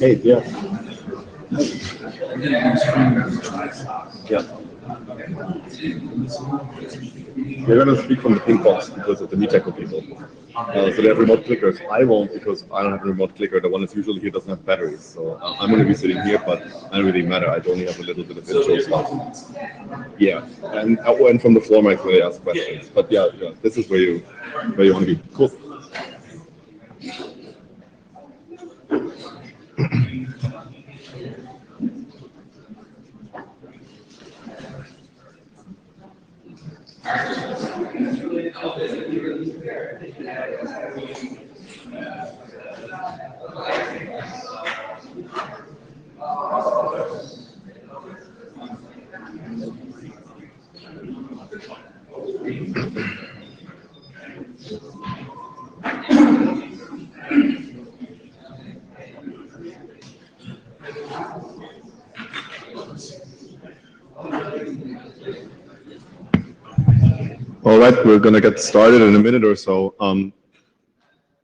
Hey, yeah. Yeah. We're going to speak from the pink box because of the MeetEcho people. So they have remote clickers. I won't because I don't have a remote clicker. The one that's usually here doesn't have batteries. So I'm going to be sitting here, but it doesn't really matter. I only have a little bit of intro stuff. Yeah, and from the floor mic where they ask questions. But yeah, this is where you want to be. Cool. All right, we're going to get started in a minute or so.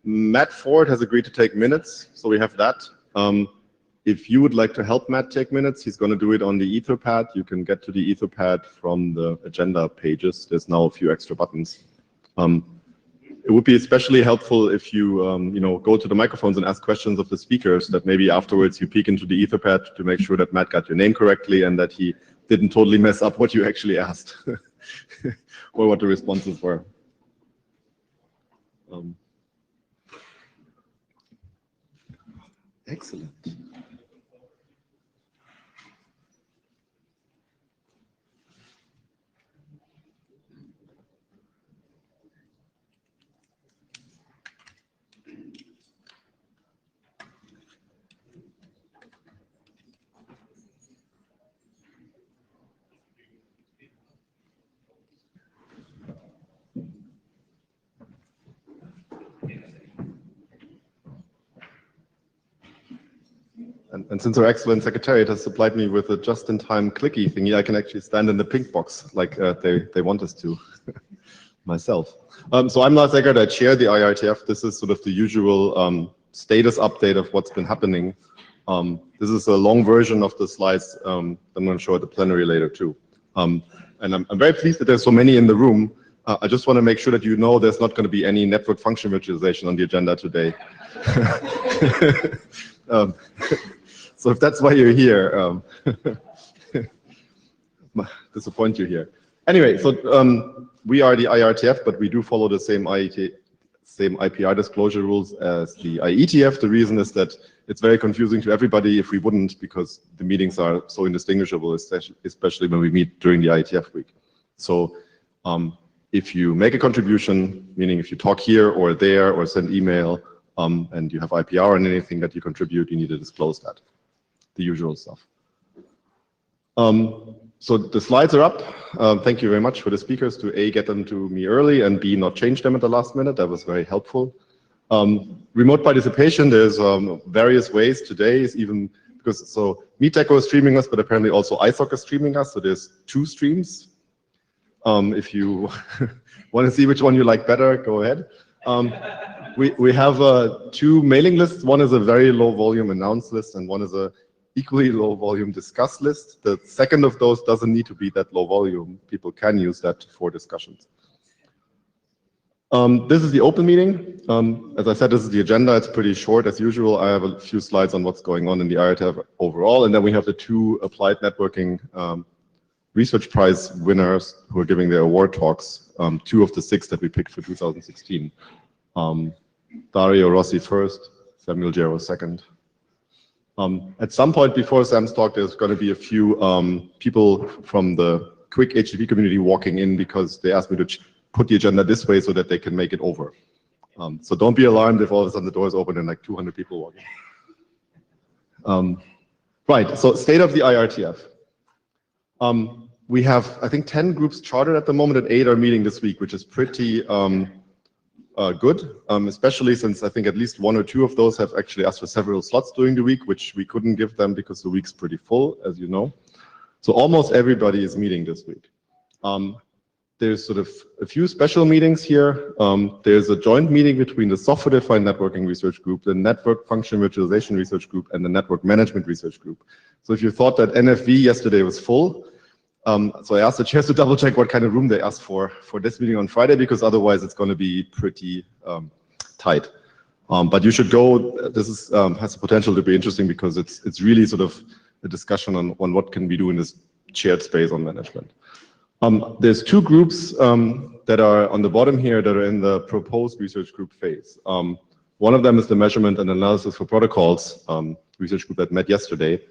Matt Ford has agreed to take minutes, so we have that. If you would like to help Matt take minutes, he's going to do it on the Etherpad. You can get to the Etherpad from the agenda pages. There's now a few extra buttons. It would be especially helpful if you, go to the microphones and ask questions of the speakers, that maybe afterwards you peek into the Etherpad to make sure that Matt got your name correctly and that he didn't totally mess up what you actually asked or what the responses were. Excellent. And since our excellent secretariat has supplied me with a just-in-time clicky thingy, I can actually stand in the pink box like they want us to myself. So I'm Lars Eckert, I chair the IETF. This is sort of the usual status update of what's been happening. This is a long version of the slides I'm going to show at the plenary later too. And I'm very pleased that there's so many in the room. I just want to make sure that you know there's not going to be any network function virtualization on the agenda today. So if that's why you're here, disappoint you here. Anyway, so we are the IETF, but we do follow the same IPR disclosure rules as the IETF. The reason is that it's very confusing to everybody if we wouldn't, because the meetings are so indistinguishable, especially when we meet during the IETF week. So if you make a contribution, meaning if you talk here or there or send email, and you have IPR and anything that you contribute, you need to disclose that, the usual stuff. So the slides are up. Thank you very much for the speakers to A, get them to me early, and B, not change them at the last minute. That was very helpful. Remote participation, there's various ways today, is even because, so MeetEcho is streaming us, but apparently also iSoc is streaming us, so there's 2 streams. If you want to see which one you like better, go ahead. We have 2 mailing lists. One is a very low volume announce list, and one is a equally low volume discuss list. The second of those doesn't need to be that low volume. People can use that for discussions. This is the open meeting. As I said, this is the agenda. It's pretty short as usual. I have a few slides on what's going on in the IETF overall, and then we have the 2 applied networking research prize winners who are giving their award talks, 2 of the 6 that we picked for 2016. Dario Rossi first, Samuel Gero second. At some point before Sam's talk, there's going to be a few people from the quick HTTP community walking in because they asked me to put the agenda this way so that they can make it over. So don't be alarmed if all of a sudden the doors open and like 200 people walk in. Right, so state of the IRTF. We have, I think, 10 groups chartered at the moment, and 8 are meeting this week, which is pretty good, especially since I think at least 1 or 2 of those have actually asked for several slots during the week, which we couldn't give them because the week's pretty full, as you know. So almost everybody is meeting this week. There's sort of a few special meetings here. There's a joint meeting between the software-defined networking research group, the network function virtualization research group, and the network management research group. So if you thought that NFV yesterday was full, so I asked the chairs to double check what kind of room they asked for this meeting on Friday, because otherwise it's going to be pretty tight. But you should go. This is, has the potential to be interesting because it's really sort of a discussion on what can we do in this shared space on management. There's 2 groups that are on the bottom here that are in the proposed research group phase. One of them is the measurement and analysis for protocols research group that met yesterday.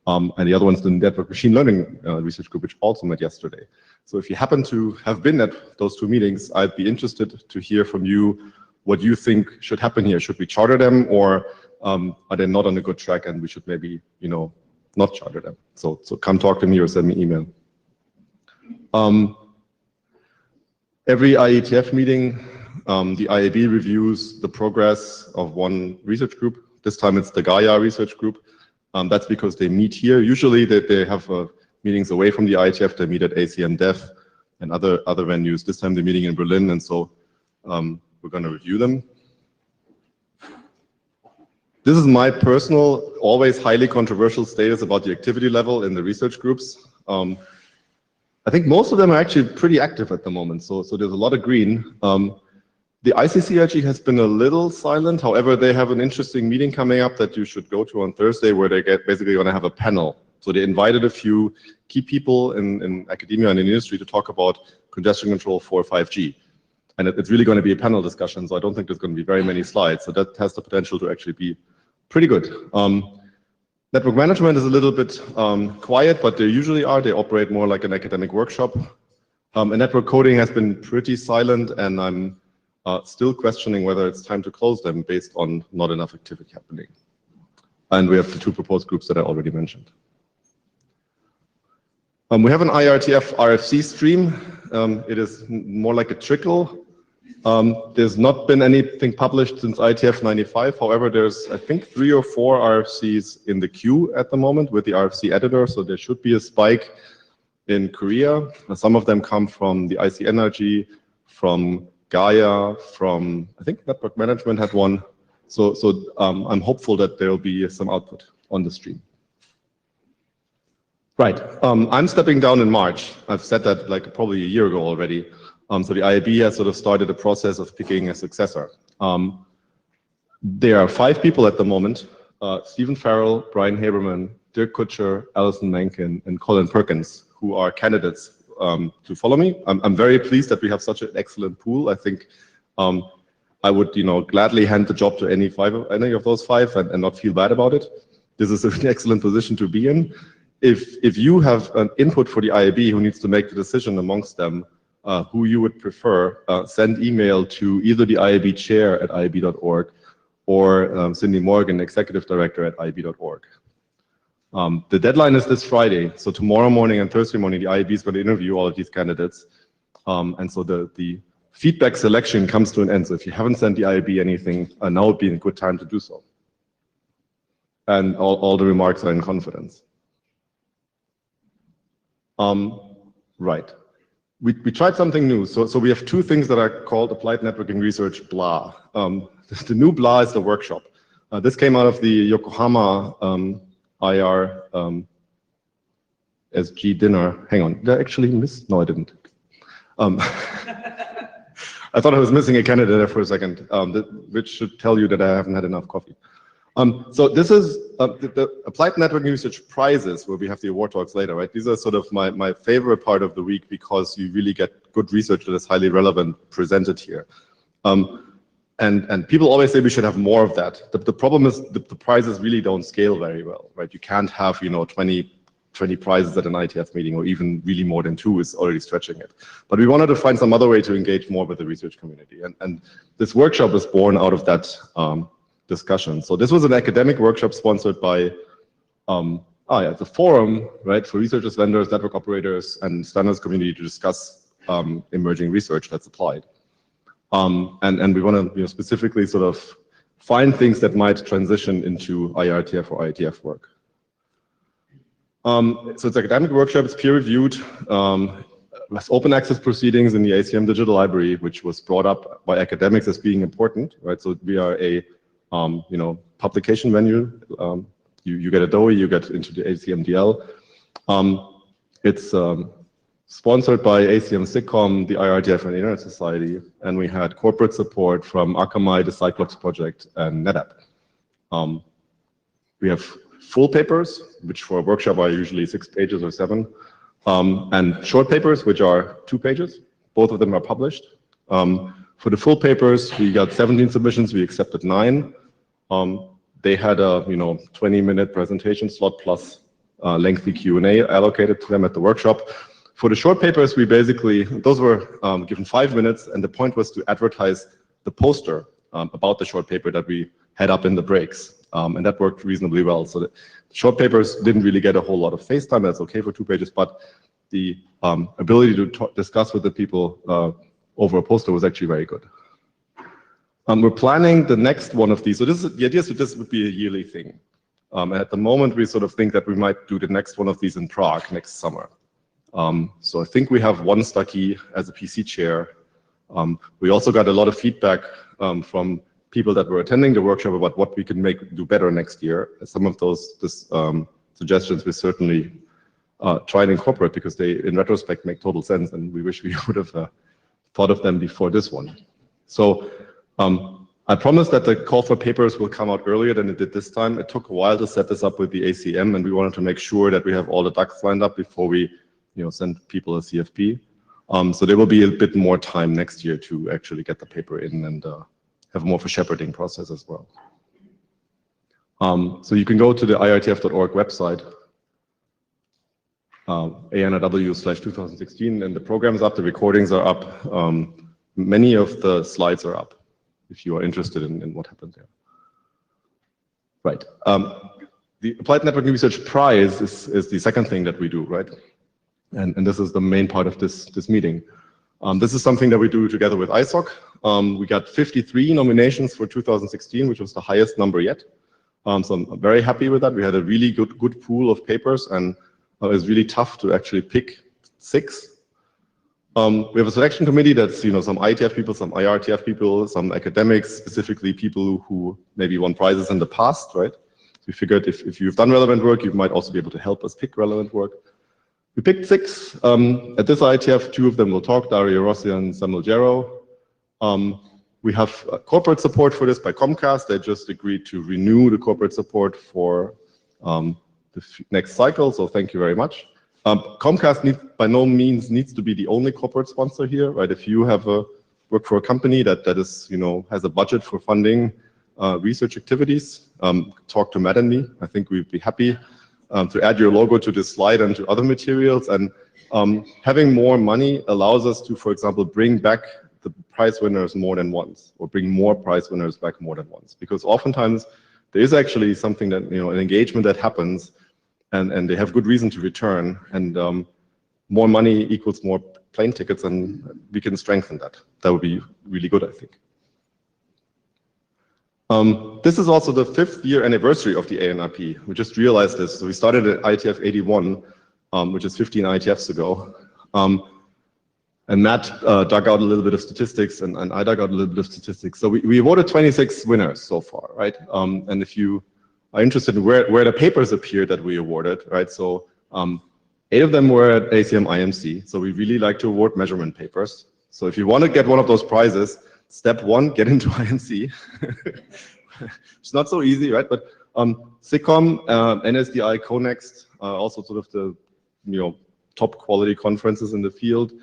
And the other one's the network machine learning research group, which also met yesterday. So if you happen to have been at those 2 meetings, I'd be interested to hear from you what you think should happen here. Should we charter them, or are they not on a good track and we should maybe, you know, not charter them? So come talk to me or send me email. Every IETF meeting, the IAB reviews the progress of one research group. This time it's the Gaia research group. That's because they meet here. Usually they have meetings away from the IETF. They meet at ACM Dev and other venues. This time they're meeting in Berlin, and so we're going to review them. This is my personal, always highly controversial status about the activity level in the research groups. I think most of them are actually pretty active at the moment, so there's a lot of green. The ICCRG has been a little silent. However, they have an interesting meeting coming up that you should go to on Thursday, where they basically going to have a panel. So they invited a few key people in academia and in industry to talk about congestion control for 5G. And it's really going to be a panel discussion, so I don't think there's going to be very many slides. So that has the potential to actually be pretty good. Network management is a little bit quiet, but they usually are. They operate more like an academic workshop. And network coding has been pretty silent, and I'm still questioning whether it's time to close them based on not enough activity happening. And we have the 2 proposed groups that I already mentioned. We have an IRTF RFC stream. It is more like a trickle. There's not been anything published since IETF 95. However, there's, I think, 3 or 4 RFCs in the queue at the moment with the RFC editor. So there should be a spike in Korea. Some of them come from the ICNRG, from Gaia, from, I think, network management had one. So I'm hopeful that there will be some output on the stream. Right, I'm stepping down in March. I've said that like probably a year ago already. So the IAB has sort of started a process of picking a successor. There are 5 people at the moment: Stephen Farrell, Brian Haberman, Dirk Kutscher, Alison Mencken, and Colin Perkins, who are candidates to follow me. I'm very pleased that we have such an excellent pool. I think I would, gladly hand the job to any of those 5 and not feel bad about it. This is an excellent position to be in. If you have an input for the IAB who needs to make the decision amongst them, who you would prefer, send email to either the IAB chair at iab.org or Cindy Morgan, executive director at iab.org. The deadline is this Friday, so tomorrow morning and Thursday morning, the IAB is going to interview all of these candidates. And so the feedback selection comes to an end. So if you haven't sent the IAB anything, now would be a good time to do so. And all the remarks are in confidence. Right. We tried something new. So we have 2 things that are called Applied Networking Research BLA. The new BLA is the workshop. This came out of the Yokohama IR SG dinner. Hang on, did I actually miss? No, I didn't. I thought I was missing a candidate there for a second, which should tell you that I haven't had enough coffee. So this is the Applied Networking Research Prizes, where we have the award talks later, right? These are sort of my favorite part of the week because you really get good research that is highly relevant presented here. And people always say we should have more of that. The problem is the prizes really don't scale very well, right? You can't have 20 prizes at an IETF meeting, or even really more than 2 is already stretching it. But we wanted to find some other way to engage more with the research community. And this workshop was born out of that discussion. So this was an academic workshop sponsored by the forum, right, for researchers, vendors, network operators, and standards community to discuss emerging research that's applied. And we want to specifically sort of find things that might transition into IRTF or IETF work. So it's academic workshop, it's peer-reviewed, with open access proceedings in the ACM Digital Library, which was brought up by academics as being important, right? So we are a publication venue. You get a DOE, you get into the ACMDL. It's sponsored by ACM SIGCOMM, the IRTF, and the Internet Society, and we had corporate support from Akamai, the Cyclops project, and NetApp. We have full papers, which for a workshop are usually 6 pages or 7, and short papers, which are 2 pages. Both of them are published. For the full papers, we got 17 submissions. We accepted 9. They had a 20-minute presentation slot plus lengthy Q&A allocated to them at the workshop. For the short papers, we basically, those were given 5 minutes, and the point was to advertise the poster about the short paper that we had up in the breaks, and that worked reasonably well. So the short papers didn't really get a whole lot of face time. That's okay for 2 pages, but the ability to discuss with the people over a poster was actually very good. We're planning the next one of these. So the idea is that this would be a yearly thing. And at the moment, we sort of think that we might do the next one of these in Prague next summer. So I think we have 1 study as a PC chair. We also got a lot of feedback from people that were attending the workshop about what we can do better next year. Some of those suggestions we certainly try and incorporate, because they, in retrospect, make total sense, and we wish we would have thought of them before this one. So I promised that the call for papers will come out earlier than it did this time. It took a while to set this up with the ACM, and we wanted to make sure that we have all the ducks lined up before we send people a CFP. So there will be a bit more time next year to actually get the paper in and have more of a shepherding process as well. So you can go to the irtf.org website, ANRW/2016, and the program is up, the recordings are up. Many of the slides are up, if you are interested in what happened there. Right. The Applied Networking Research Prize is the second thing that we do, right? And this is the main part of this meeting. This is something that we do together with ISOC. We got 53 nominations for 2016, which was the highest number yet. So I'm very happy with that. We had a really good pool of papers, and it was really tough to actually pick 6. We have a selection committee that's some IETF people, some IRTF people, some academics, specifically people who maybe won prizes in the past, right? So we figured if you've done relevant work, you might also be able to help us pick relevant work. We picked 6. At this IETF, 2 of them will talk, Dario Rossi and Samuel Gero. We have corporate support for this by Comcast. They just agreed to renew the corporate support for the next cycle, so thank you very much. Comcast by no means needs to be the only corporate sponsor here, right? If you have work for a company that is has a budget for funding research activities, talk to Matt and me. I think we'd be happy to add your logo to this slide and to other materials. And having more money allows us to, for example, bring back the prize winners more than once, or bring more prize winners back more than once, because oftentimes there is actually something that an engagement that happens. And they have good reason to return, and more money equals more plane tickets, and we can strengthen that. That would be really good, I think. This is also the 5th year anniversary of the ANRP. We just realized this. So we started at IETF 81, which is 15 IETFs ago. And Matt dug out a little bit of statistics, and I dug out a little bit of statistics. So we awarded 26 winners so far, right? And if you are interested in where the papers appeared that we awarded, right? So 8 of them were at ACM IMC. So we really like to award measurement papers. So if you want to get one of those prizes, step 1, get into IMC. It's not so easy, right? But SIGCOMM, NSDI, CONEXT, also sort of the top quality conferences in the field.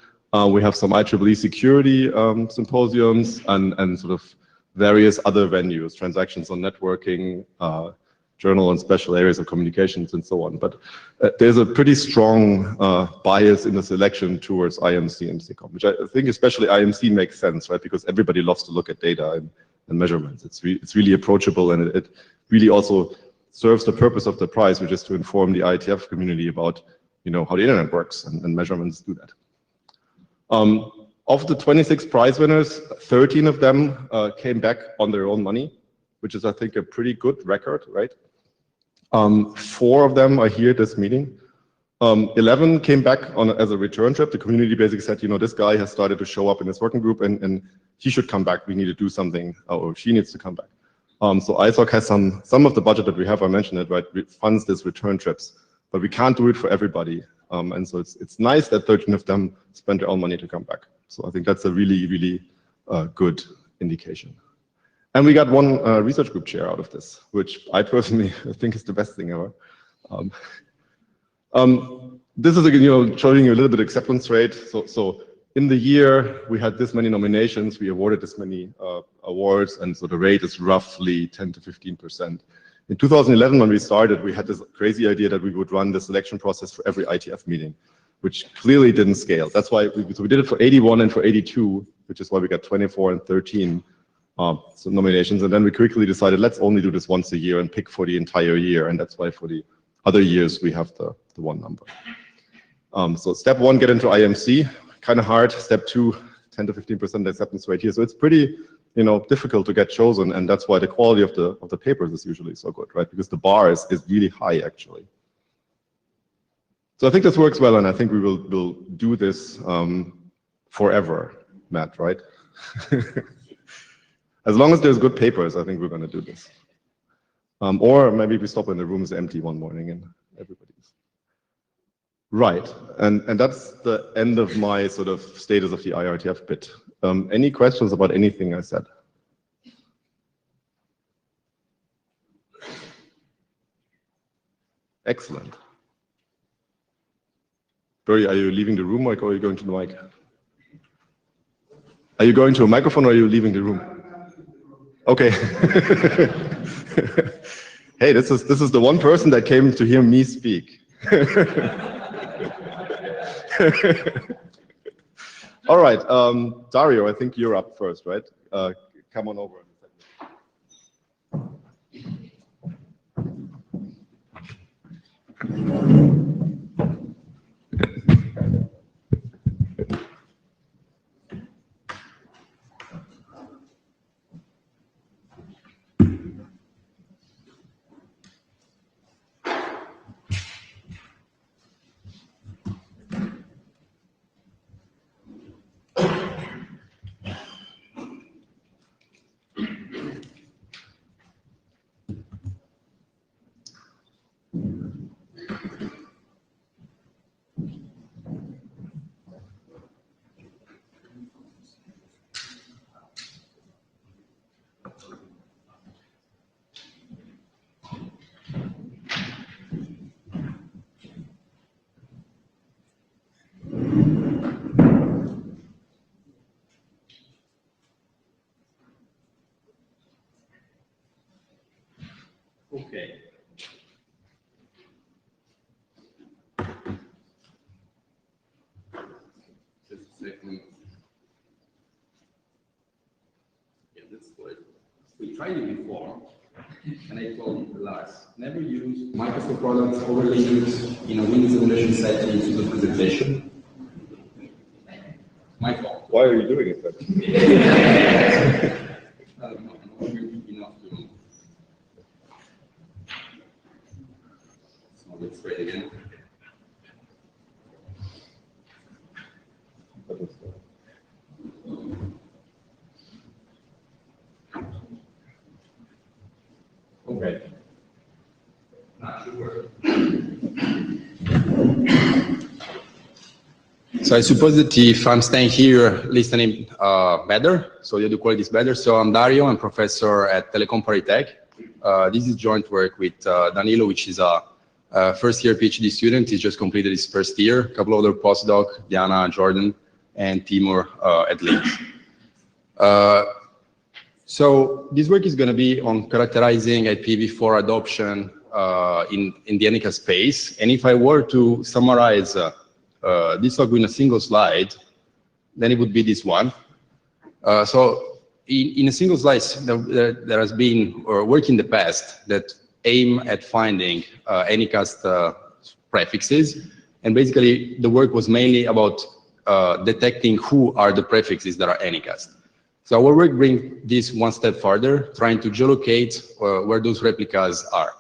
We have some IEEE security symposiums and sort of various other venues, transactions on networking, journal and special areas of communications, and so on. But there's a pretty strong bias in the selection towards IMC and CCOM, which I think especially IMC makes sense, right? Because everybody loves to look at data and measurements. It's really approachable, and it really also serves the purpose of the prize, which is to inform the IETF community about, how the internet works, and measurements do that. Of the 26 prize winners, 13 of them came back on their own money, which is, I think, a pretty good record, right? 4 of them are here at this meeting. 11 came back as a return trip. The community basically said, this guy has started to show up in this working group, and he should come back. We need to do something, or she needs to come back. So ISOC has some of the budget that we have, I mentioned it, right? It funds these return trips, but we can't do it for everybody. And so it's nice that 13 of them spent their own money to come back. So I think that's a really, really good indication. And we got one research group chair out of this, which I personally think is the best thing ever. This is showing you a little bit of acceptance rate. So in the year we had this many nominations, we awarded this many awards, and so the rate is roughly 10 to 15%. In 2011, when we started, we had this crazy idea that we would run the selection process for every IETF meeting, which clearly didn't scale. That's why we did it for 81 and for 82, which is why we got 24 and 13 nominations. And then we quickly decided, let's only do this once a year and pick for the entire year. And that's why for the other years, we have the one number. So step 1, get into IMC, kind of hard. Step 2, 10 to 15% acceptance rate here. So it's pretty, difficult to get chosen. And that's why the quality of the papers is usually so good, right? Because the bar is really high, actually. So I think this works well, and I think we will do this forever, Matt, right? As long as there's good papers, I think we're going to do this. Or maybe we stop when the room is empty one morning and everybody's. Right, and that's the end of my sort of status of the IRTF bit. Any questions about anything I said? Excellent. Barry, are you leaving the room, or are you going to the mic? Are you going to a microphone, or are you leaving the room? Okay. Hey, this is the one person that came to hear me speak. All right, Dario, I think you're up first, right? Come on over. Okay. Just a second. Yeah, that's good. We tried it before, and I told Lars, never use Microsoft products overlinked in a Windows emulation setting to the presentation. My fault. Why are you doing it then? I don't know, I'm not enough to. So let's try it again. Okay. Not sure. So I suppose that if I'm staying here listening better, so the audio quality is better. So I'm Dario, I'm professor at Telecom Paritech. This is joint work with Danilo, which is a first year PhD student. He just completed his first year. A couple other postdoc, Diana, Jordan, and Timur at Leeds. So this work is going to be on characterizing IPv4 adoption in the Anycast space. And if I were to summarize this talk in a single slide, then it would be this one. So in a single slide, there has been work in the past that aim at finding Anycast prefixes. And basically, the work was mainly about detecting who are the prefixes that are Anycast. So our work brings this one step further, trying to geolocate where those replicas are.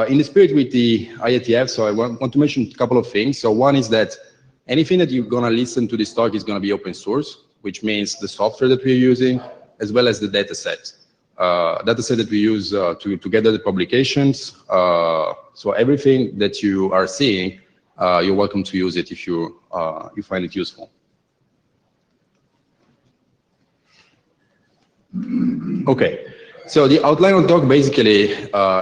In the spirit with the IETF, so I want to mention a couple of things. So one is that anything that you're going to listen to this talk is going to be open source, which means the software that we're using, as well as the data set. Data set that we use to gather the publications. So everything that you are seeing, you're welcome to use it if you find it useful. Okay, so the outline of the talk basically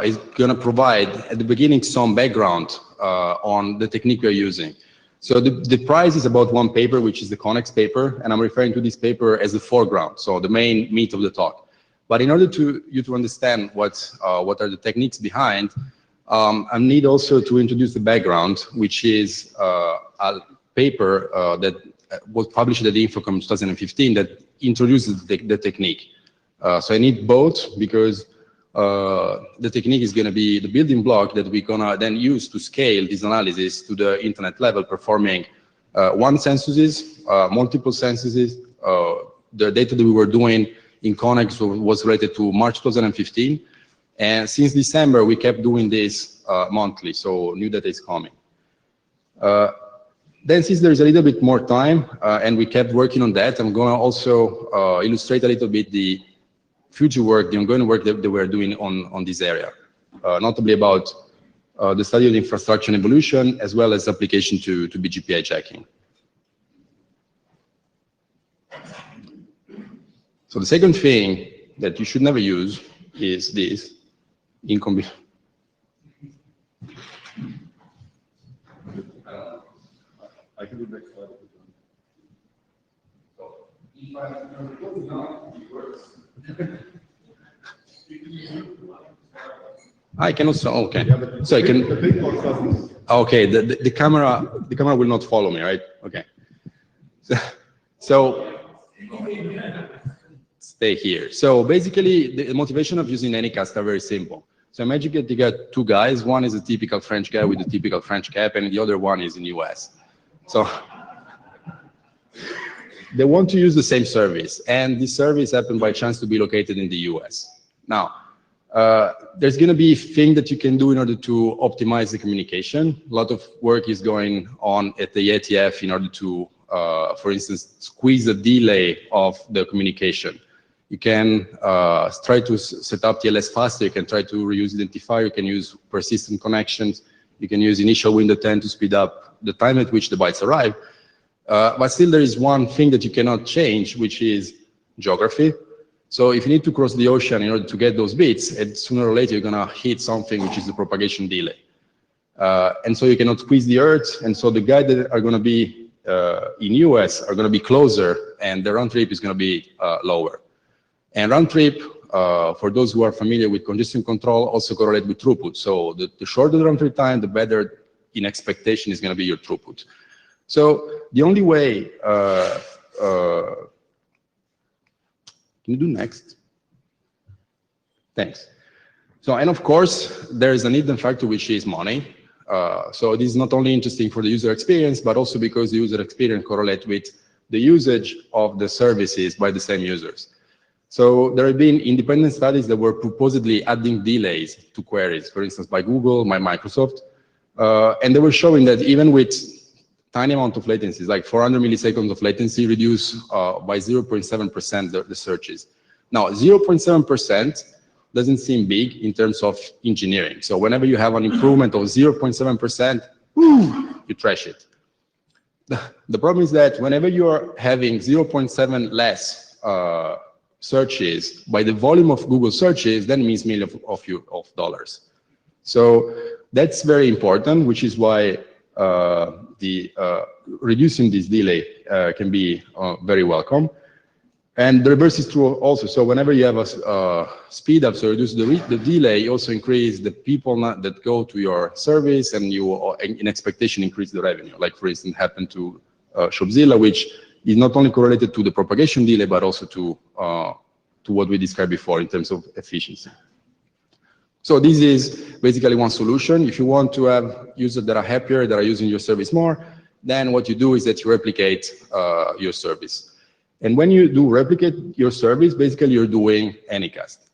is going to provide at the beginning some background on the technique we're using. So the prize is about one paper, which is the Connex paper, and I'm referring to this paper as the foreground, so the main meat of the talk. But in order to you to understand what are the techniques behind, I need also to introduce the background, which is a paper that was published at the Irtfopen 2015 that introduces the technique. So I need both because the technique is going to be the building block that we're going to then use to scale this analysis to the internet level, performing one censuses, multiple censuses. The data that we were doing in Connex was related to March 2015. And since December, we kept doing this monthly, so new data is coming. Then since there's a little bit more time, and we kept working on that, I'm going to also illustrate a little bit the future work, the ongoing work that we're doing on this area, notably about the study of the infrastructure and evolution, as well as application to BGP hijacking. So the second thing that you should never use is this, in combination. I can do next slide. I can also, okay. Yeah, so I can. The big box doesn't. Okay, the camera will not follow me, right? Okay. So stay here. So basically, the motivation of using Anycast are very simple. So imagine you get two guys. One is a typical French guy with a typical French cap, and the other one is in US. So they want to use the same service, and this service happened by chance to be located in the US. Now, there's going to be a thing that you can do in order to optimize the communication. A lot of work is going on at the IETF in order to, for instance, squeeze the delay of the communication. You can try to set up TLS faster. You can try to reuse identifier. You can use persistent connections. You can use initial window 10 to speed up the time at which the bytes arrive. But still, there is one thing that you cannot change, which is geography. So if you need to cross the ocean in order to get those bits, and sooner or later you're going to hit something which is the propagation delay. And so you cannot squeeze the Earth. And so the guys that are going to be in US are going to be closer, and the round trip is going to be lower. And round trip, for those who are familiar with congestion control, also correlate with throughput. So the shorter the round trip time, the better in expectation is going to be your throughput. So the only way, can you do next? Thanks. So, and of course, there is an hidden factor, which is money. So this is not only interesting for the user experience, but also because the user experience correlates with the usage of the services by the same users. So there have been independent studies that were supposedly adding delays to queries, for instance, by Google, by Microsoft. And they were showing that even with tiny amount of latencies, like 400 milliseconds of latency, reduce by 0.7% the searches. Now, 0.7% doesn't seem big in terms of engineering. So whenever you have an improvement of 0.7%, you trash it. The problem is that whenever you are having 0.7 less searches by the volume of Google searches, that means millions of dollars. So that's very important, which is why reducing this delay can be very welcome. And the reverse is true also. So whenever you have a speed up, so reduce the delay, you also increase the people that go to your service, and you, in expectation, increase the revenue. Like, for instance, happened to Shopzilla, which is not only correlated to the propagation delay, but also to what we described before in terms of efficiency. So this is basically one solution. If you want to have users that are happier, that are using your service more, then what you do is that you replicate your service. And when you do replicate your service, basically you're doing Anycast.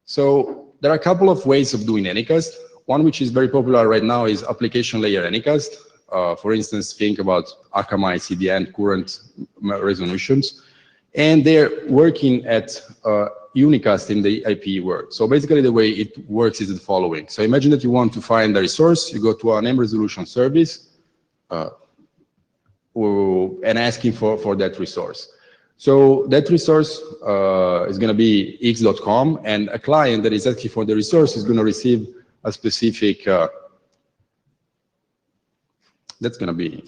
So there are a couple of ways of doing Anycast. One which is very popular right now is application layer Anycast. For instance, think about Akamai CDN current resolutions. And they're working at unicast in the IP world. So basically the way it works is the following. So imagine that you want to find a resource, you go to a name resolution service and asking for that resource. So that resource is going to be x.com, and a client that is asking for the resource is going to receive a specific, that's going to be,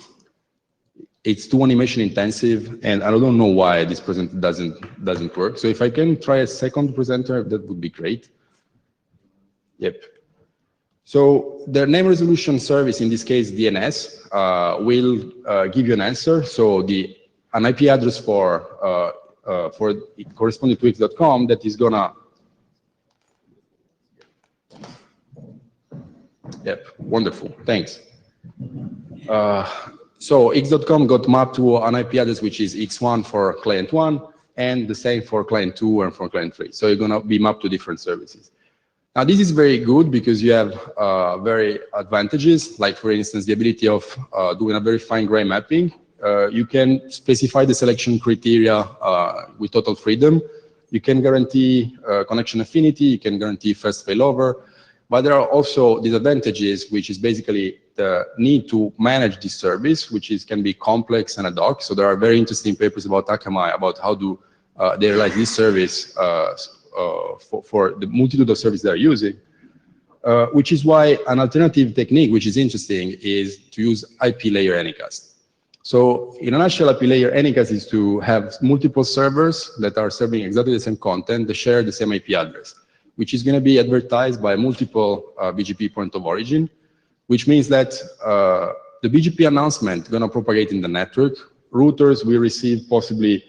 it's too animation intensive, and I don't know why this presenter doesn't work. So if I can try a second presenter, that would be great. Yep. So the name resolution service, in this case DNS, will give you an answer. So an IP address for corresponding to x.com that is gonna, yep, wonderful, thanks. So x.com got mapped to an IP address which is x1 for client 1, and the same for client 2 and for client 3. So you're gonna be mapped to different services. Now this is very good because you have very advantages, like for instance the ability of doing a very fine-grained mapping. You can specify the selection criteria with total freedom. You can guarantee connection affinity, you can guarantee fast failover, but there are also disadvantages, which is basically the need to manage this service, which can be complex and ad hoc. So there are very interesting papers about Akamai, about how do they realize this service for the multitude of services they're using, which is why an alternative technique, which is interesting, is to use IP layer Anycast. So in a nutshell, IP layer Anycast is to have multiple servers that are serving exactly the same content, that share the same IP address, which is going to be advertised by multiple BGP point of origin, which means that the BGP announcement is going to propagate in the network. Routers will receive possibly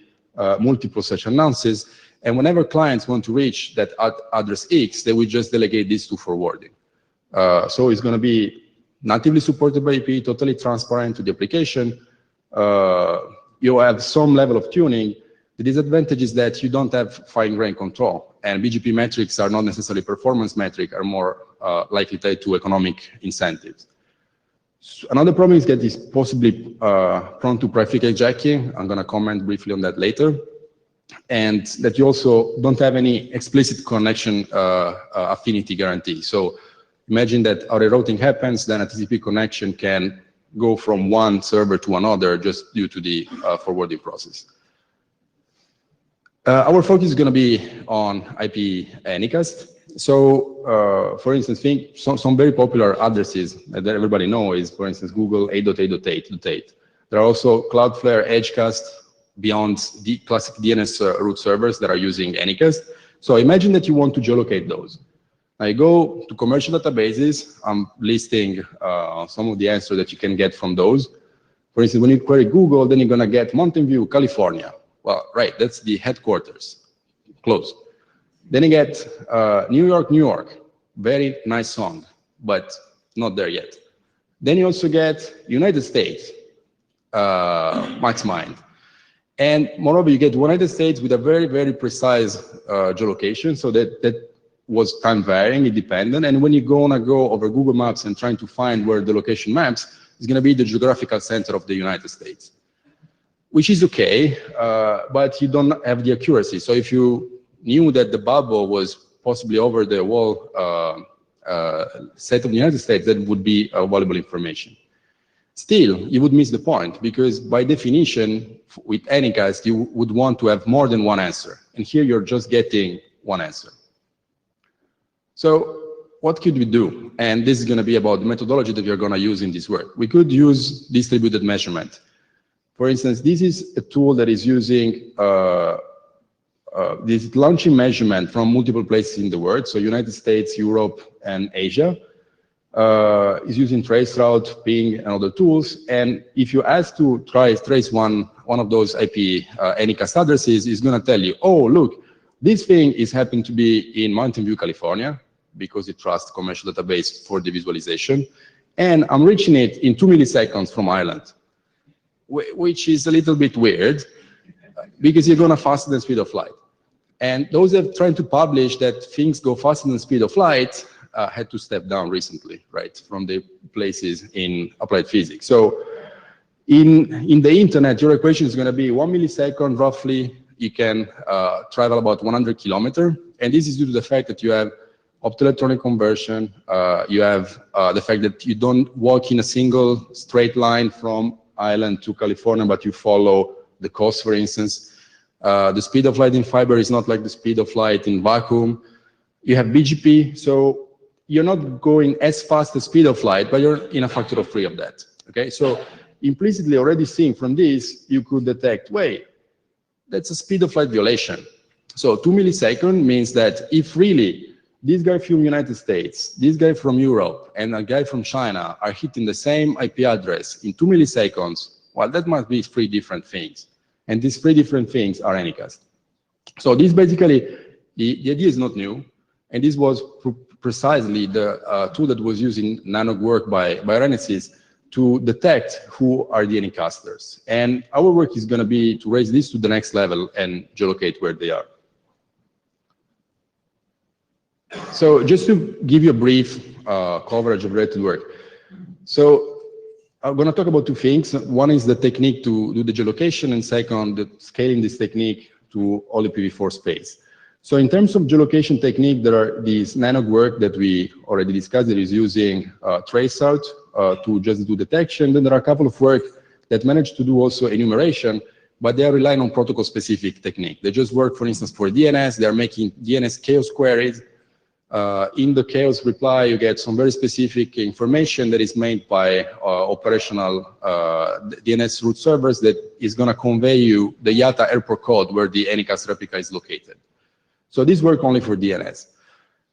multiple such announces, and whenever clients want to reach that address X, they will just delegate this to forwarding. So it's going to be natively supported by IP, totally transparent to the application. You have some level of tuning. The disadvantage is that you don't have fine-grained control, and BGP metrics are not necessarily performance metric, are more likely tied to economic incentives. So another problem is that it's possibly prone to prefix hijacking. I'm going to comment briefly on that later. And that you also don't have any explicit connection affinity guarantee. So imagine that our routing happens, then a TCP connection can go from one server to another just due to the forwarding process. Our focus is going to be on IP Anycast. So, for instance, think some very popular addresses that everybody knows is, for instance, Google 8.8.8.8. There are also Cloudflare, Edgecast, beyond the classic DNS root servers that are using Anycast. So imagine that you want to geolocate those. Now you go to commercial databases. I'm listing some of the answers that you can get from those. For instance, when you query Google, then you're going to get Mountain View, California. Well, right, that's the headquarters, close. Then you get New York, New York. Very nice song, but not there yet. Then you also get United States, Max Mind. And moreover, you get United States with a very, very precise geolocation, so that was time varying, independent. And when you go over Google Maps and trying to find where the location maps, it's going to be the geographical center of the United States, which is okay, but you don't have the accuracy. So if you knew that the bubble was possibly over the whole set of the United States, that would be valuable information. Still, you would miss the point, because by definition, with Anycast, you would want to have more than one answer. And here you're just getting one answer. So what could we do? And this is going to be about the methodology that we're going to use in this work. We could use distributed measurement. For instance, this is a tool that is using this launching measurement from multiple places in the world, so United States, Europe, and Asia, is using traceroute, ping, and other tools. And if you ask to trace one of those IP Anycast addresses, it's going to tell you, oh, look, this thing is happening to be in Mountain View, California, because it trusts commercial database for the visualization. And I'm reaching it in 2 milliseconds from Ireland, which is a little bit weird, because you're going to faster than speed of light. And those that are trying to publish that things go faster than speed of light had to step down recently, right, from the places in applied physics. So in the internet, your equation is going to be 1 millisecond roughly. You can travel about 100 kilometers. And this is due to the fact that you have optoelectronic conversion. You have the fact that you don't walk in a single straight line from Ireland to California, but you follow the coast, for instance. The speed of light in fiber is not like the speed of light in vacuum. You have BGP, so you're not going as fast as speed of light, but you're in a factor of 3 of that. Okay, so implicitly already seeing from this, you could detect, wait, that's a speed of light violation. So 2 milliseconds means that if really this guy from the United States, this guy from Europe, and a guy from China are hitting the same IP address in 2 milliseconds, well, that must be 3 different things. And these 3 different things are Anycast. So this basically, the idea is not new. And this was precisely the tool that was used in nano work by Renesys to detect who are the Anycasters. And our work is going to be to raise this to the next level and geolocate where they are. So just to give you a brief coverage of related work. So I'm going to talk about 2 things. One is the technique to do the geolocation, and second, the scaling this technique to all IPv4 space. So in terms of geolocation technique, there are these nano work that we already discussed that is using traceroute to just do detection. Then there are a couple of work that manage to do also enumeration, but they are relying on protocol-specific technique. They just work, for instance, for DNS. They are making DNS chaos queries. In the chaos reply, you get some very specific information that is made by operational DNS root servers that is going to convey you the IATA airport code where the Anycast replica is located. So this work only for DNS.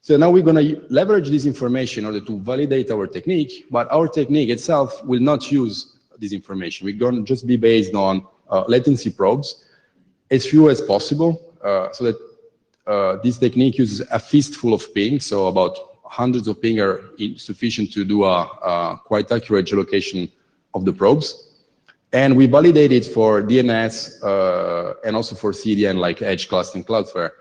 So now we're going to leverage this information in order to validate our technique, but our technique itself will not use this information. We're going to just be based on latency probes, as few as possible, so that this technique uses a fistful of ping, so about hundreds of ping are sufficient to do a quite accurate geolocation of the probes. And we validate it for DNS and also for CDN like Edge, Cluster, and Cloudflare,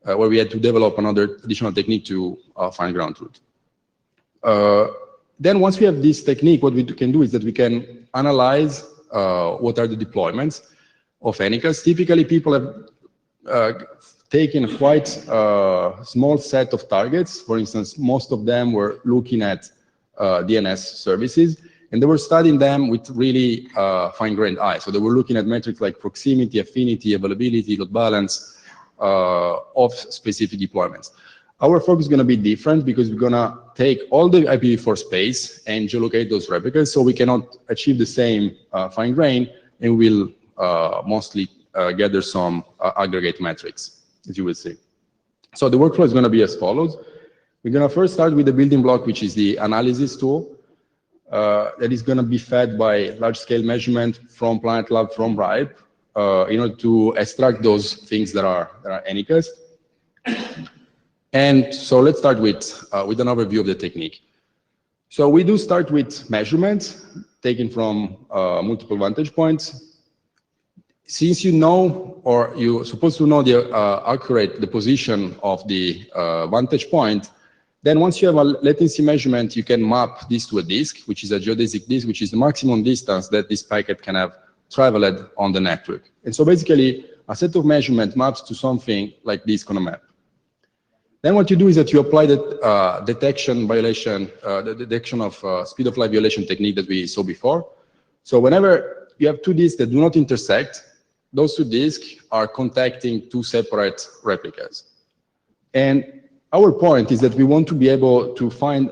where we had to develop another additional technique to find ground truth. Then once we have this technique, what we can do is that we can analyze what are the deployments of Anycast. Typically, people have taken a quite small set of targets. For instance, most of them were looking at DNS services, and they were studying them with really fine-grained eye. So they were looking at metrics like proximity, affinity, availability, load balance, of specific deployments. Our focus is going to be different because we're going to take all the IPv4 space and geolocate those replicas, so we cannot achieve the same fine grain, and we'll mostly gather some aggregate metrics, as you will see. So the workflow is going to be as follows. We're going to first start with the building block, which is the analysis tool that is going to be fed by large-scale measurement from Planet Lab, from RIPE, in order to extract those things that are Anycast. And so let's start with an overview of the technique. So we do start with measurements taken from multiple vantage points. Since you know, or you're supposed to know the position of the vantage point, then once you have a latency measurement, you can map this to a disk, which is a geodesic disk, which is the maximum distance that this packet can have traveled on the network. And so basically, a set of measurement maps to something like this on a map. Then what you do is that you apply the detection violation, the detection of speed of light violation technique that we saw before. So whenever you have 2 disks that do not intersect, those 2 disks are contacting 2 separate replicas. And our point is that we want to be able to find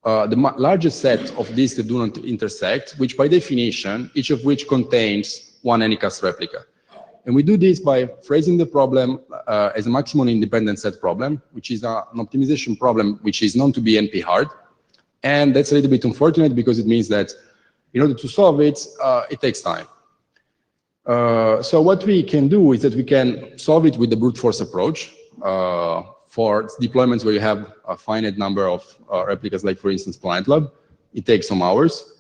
the largest set of disks that do not intersect, which by definition, each of which contains 1 Anycast replica. And we do this by phrasing the problem as a maximum independent set problem, which is an optimization problem which is known to be NP-hard. And that's a little bit unfortunate because it means that in order to solve it, it takes time. So what we can do is that we can solve it with the brute force approach for deployments where you have a finite number of replicas, like for instance, Planet Lab. It takes some hours.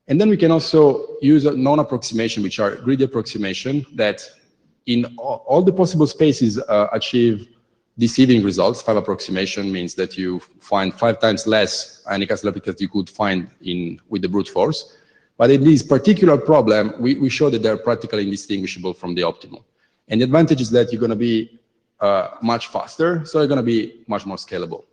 And then we can also use a known approximation, which are greedy approximation, that in all the possible spaces achieve deceiving results. 5 approximation means that you find 5 times less Anycastle replicas you could find with the brute force. But in this particular problem, we show that they're practically indistinguishable from the optimal. And the advantage is that you're going to be much faster, so you're going to be much more scalable.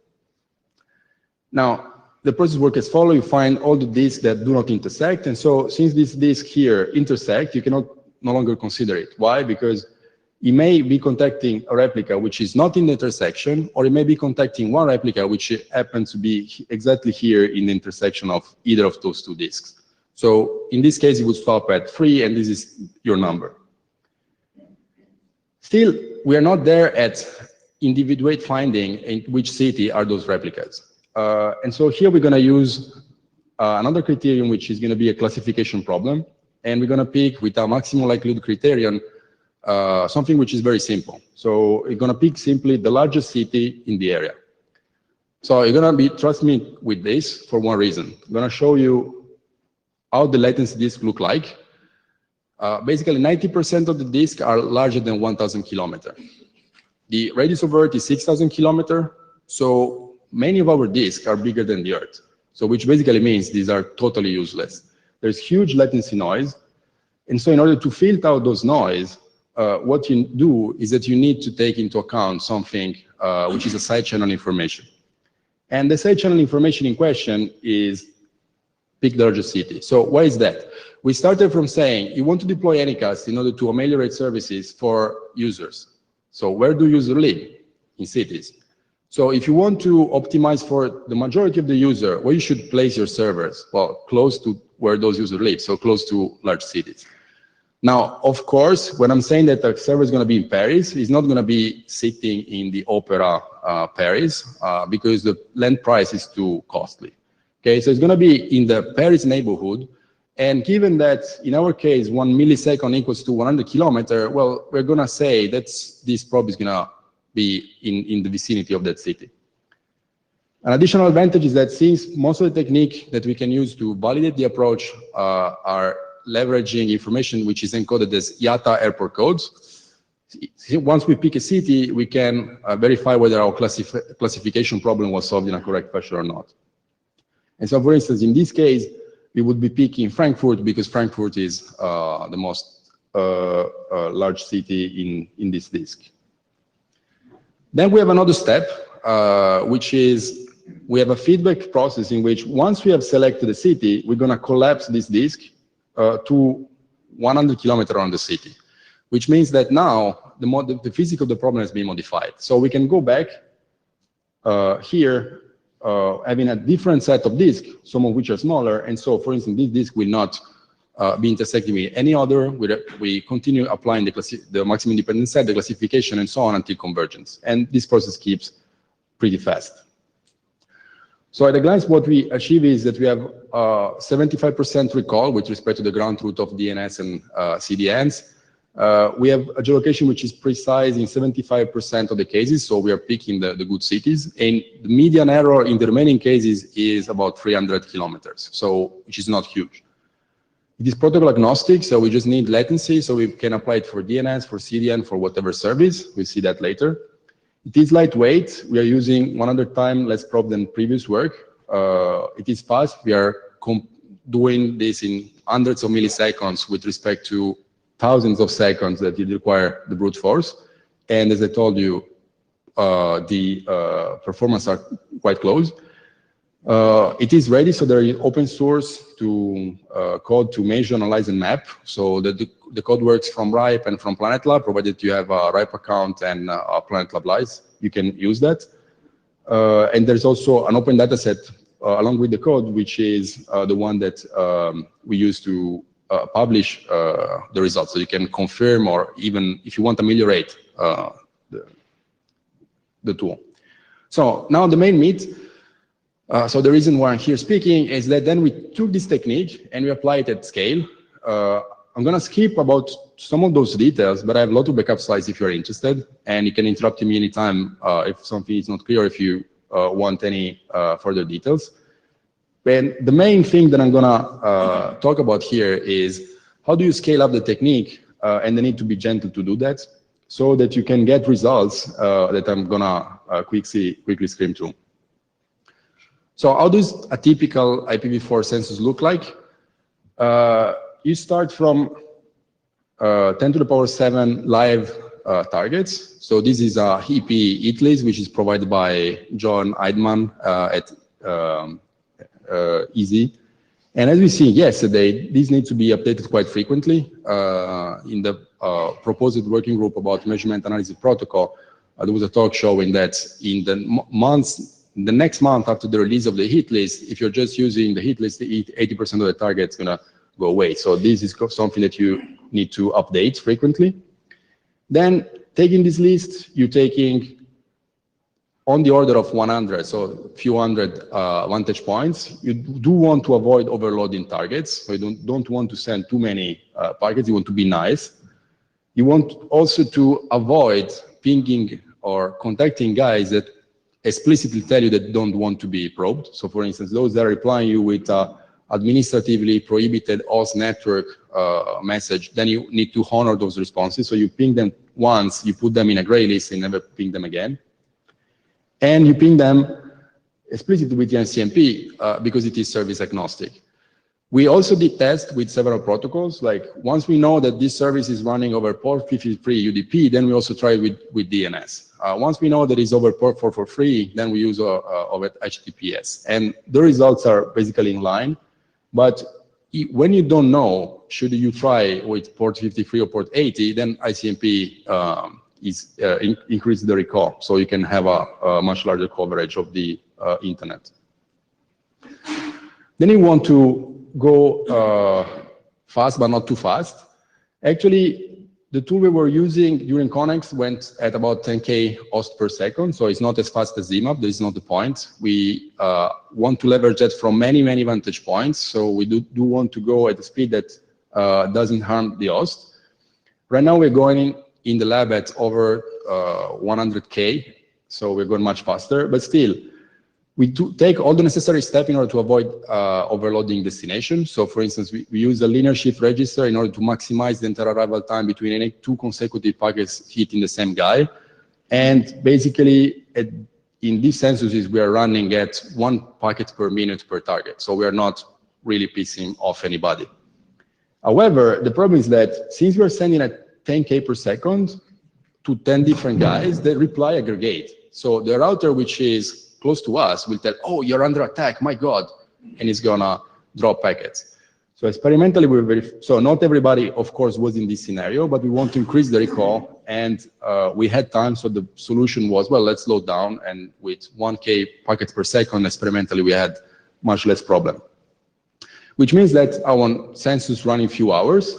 Now, the process works as follows. You find all the disks that do not intersect. And so since this disk here intersect, you cannot no longer consider it. Why? Because it may be contacting a replica which is not in the intersection, or it may be contacting one replica which happens to be exactly here in the intersection of either of those 2 disks. So in this case, it would stop at 3, and this is your number. Still, we are not there at individuate finding in which city are those replicas. And so here we're going to use another criterion, which is going to be a classification problem. And we're going to pick with a maximum likelihood criterion something which is very simple. So you're going to pick simply the largest city in the area. So you're going to be, trust me with this for one reason. I'm going to show you how the latency disks look like. Basically, 90% of the disks are larger than 1,000 kilometers. The radius of Earth is 6,000 kilometers. So many of our disks are bigger than the Earth. So which basically means these are totally useless. There's huge latency noise. And so in order to filter out those noise, what you do is that you need to take into account something which is a side channel information. And the side channel information in question is pick the largest city. So why is that? We started from saying you want to deploy Anycast in order to ameliorate services for users. So where do users live? In cities. So if you want to optimize for the majority of the user, where you should place your servers? Well, close to where those users live, so close to large cities. Now, of course, when I'm saying that the server is going to be in Paris, it's not going to be sitting in the Opera Paris because the land price is too costly. Okay, so it's going to be in the Paris neighborhood. And given that, in our case, 1 millisecond equals to 100 kilometers, well, we're going to say that this probe is going to be in the vicinity of that city. An additional advantage is that since most of the technique that we can use to validate the approach are leveraging information which is encoded as IATA airport codes, once we pick a city, we can verify whether our classification problem was solved in a correct fashion or not. And so, for instance, in this case, we would be picking Frankfurt because Frankfurt is the most large city in this disk. Then we have another step, which is we have a feedback process in which once we have selected a city, we're going to collapse this disk to 100 kilometers around the city, which means that now the physics of the problem has been modified. So we can go back here, having a different set of disks, some of which are smaller. And so, for instance, this disk will not be intersecting with any other. We continue applying the maximum independent set, the classification, and so on until convergence. And this process keeps pretty fast. So at a glance, what we achieve is that we have 75% recall with respect to the ground truth of DNS and CDNs. We have a geolocation which is precise in 75% of the cases, so we are picking the good cities. And the median error in the remaining cases is about 300 kilometers, so which is not huge. It is protocol agnostic, so we just need latency, so we can apply it for DNS, for CDN, for whatever service. We'll see that later. It is lightweight. We are using 100 times less probe than previous work. It is fast. We are doing this in hundreds of milliseconds with respect to thousands of seconds that it require the brute force. And as I told you, the performance are quite close. It is ready, so there is open source to code to measure, analyze, and map. So the code works from RIPE and from Planet Lab, provided you have a RIPE account and a Planet Lab license, you can use that. And there's also an open data set along with the code, which is the one that we use to publish the results, so you can confirm, or even if you want to ameliorate the tool. So now the main meat. So the reason why I'm here speaking is that then we took this technique and we applied it at scale. I'm going to skip about some of those details, but I have a lot of backup slides if you're interested, and you can interrupt me anytime if something is not clear, if you want any further details. And the main thing that I'm going to talk about here is how do you scale up the technique, and the need to be gentle to do that, so that you can get results that I'm going to quickly scream through. So how does a typical IPv4 census look like? You start from 10 to the power 7 live targets. So this is a EP hit list, which is provided by John Eidman at Easy. And as we see yesterday, these need to be updated quite frequently. In the proposed working group about measurement analysis protocol, there was a talk showing that in the next month after the release of the hit list, if you're just using the hit list, 80% of the target's gonna go away. So this is something that you need to update frequently. Then taking this list, you're taking on the order of 100, so a few hundred vantage points. You do want to avoid overloading targets. So you don't want to send too many packets. You want to be nice. You want also to avoid pinging or contacting guys that explicitly tell you that don't want to be probed. So for instance, those that are replying you with administratively prohibited host network message, then you need to honor those responses. So you ping them once, you put them in a gray list and never ping them again. And you ping them explicitly with the ICMP because it is service agnostic. We also did tests with several protocols. Like once we know that this service is running over port 53 UDP, then we also try with DNS. Once we know that it's over port 443, then we use over HTTPS. And the results are basically in line. But when you don't know, should you try with port 53 or port 80, then ICMP increase the recall, so you can have a much larger coverage of the internet. Then you want to go fast, but not too fast. Actually, the tool we were using during Connex went at about 10K hosts per second, so it's not as fast as ZMAP. This is not the point. We want to leverage that from many vantage points, so we do want to go at a speed that doesn't harm the host. Right now, we're going in the lab at over 100K, so we're going much faster, but still, we do take all the necessary steps in order to avoid overloading destination. So for instance, we use a linear shift register in order to maximize the inter-arrival time between any two consecutive packets hitting the same guy. And basically, in these censuses, we are running at 1 packet per minute per target. So we are not really pissing off anybody. However, the problem is that since we are sending at 10K per second to 10 different guys, the reply aggregate. So the router, which is close to us, will tell, oh, you're under attack, my God, and it's gonna drop packets. So experimentally, so not everybody, of course, was in this scenario, but we want to increase the recall, and we had time, so the solution was, well, let's slow down, and with 1K packets per second, experimentally, we had much less problem. Which means that our census running few hours.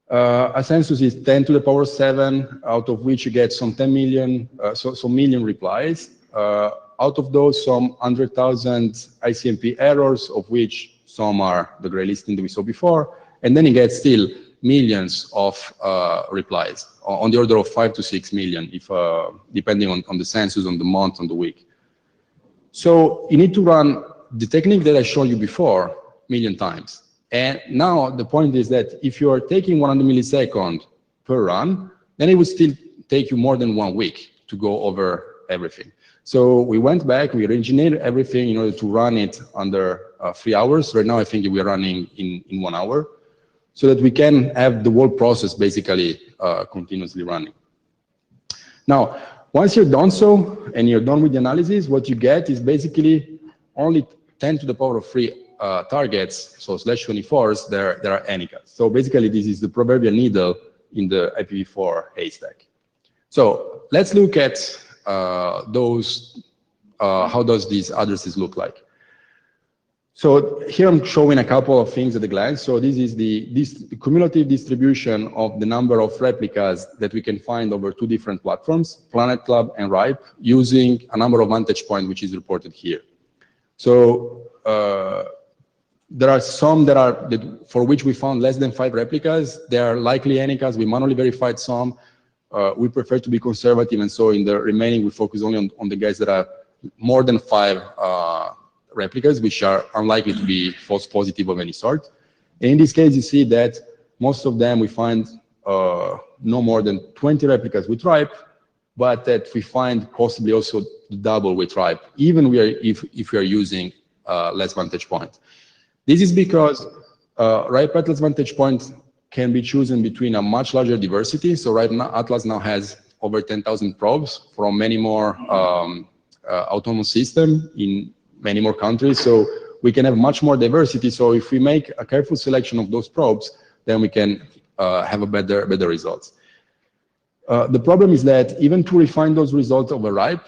A census is 10 to the power 7, out of which you get some 10 million, some million replies. Out of those, some 100,000 ICMP errors, of which some are the gray listing that we saw before, and then you get still millions of replies, on the order of 5 to 6 million, if depending on the census, on the month, on the week. So you need to run the technique that I showed you before million times. And now the point is that if you are taking 100 milliseconds per run, then it would still take you more than 1 week to go over everything. So we went back, we re-engineered everything in order to run it under 3 hours. Right now, I think we're running in 1 hour, so that we can have the whole process basically continuously running. Now, once you're done so, and you're done with the analysis, what you get is basically only 10 to the power of 3 targets, so /24s, there are anycats. So basically, this is the proverbial needle in the IPv4 haystack. So let's look at how does these addresses look like. So here I'm showing a couple of things at a glance. So this is the cumulative distribution of the number of replicas that we can find over two different platforms, Planet Club and Ripe, using a number of vantage points, which is reported here. So there are some for which we found less than 5 replicas. They are likely ANICAs. We manually verified some. We prefer to be conservative, and so in the remaining, we focus only on the guys that are more than 5 replicas, which are unlikely to be false positive of any sort. And in this case, you see that most of them we find no more than 20 replicas with Ripe, but that we find possibly also the double with Ripe, even if we are using less vantage point. This is because Ripe Atlas vantage point can be chosen between a much larger diversity. So right now, Atlas now has over 10,000 probes from many more autonomous systems in many more countries. So we can have much more diversity. So if we make a careful selection of those probes, then we can have a better results. The problem is that even to refine those results over Ripe,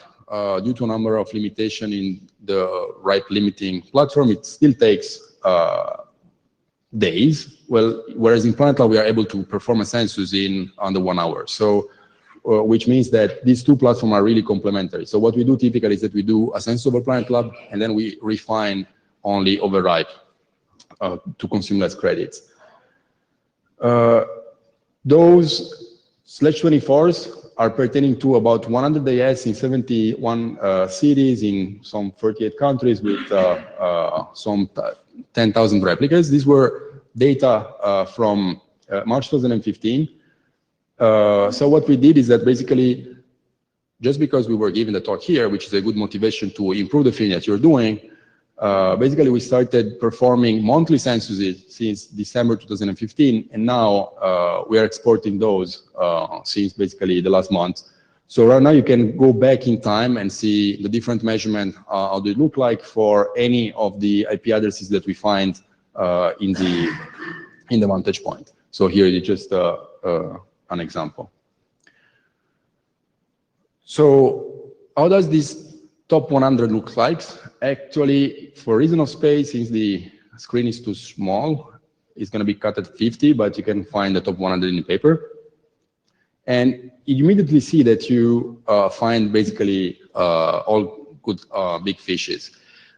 due to a number of limitations in the Ripe limiting platform, it still takes days. Well, whereas in Planet Lab, we are able to perform a census in under 1 hour. So, which means that these two platforms are really complementary. So what we do typically is that we do a census over Planet Lab, and then we refine only over Ripe to consume less credits. Those /24s are pertaining to about 100 AS in 71 cities in some 38 countries with some 10,000 replicas. These were data from March 2015. So what we did is that basically, just because we were given the talk here, which is a good motivation to improve the thing that you're doing, basically we started performing monthly censuses since December 2015, and now we are exporting those since basically the last month. So right now you can go back in time and see the different measurement, how they look like for any of the IP addresses that we find in the vantage point. So here is just an example. So how does this top 100 look like? Actually, for reason of space, since the screen is too small, it's going to be cut at 50, but you can find the top 100 in the paper. And you immediately see that you find basically all good big fishes.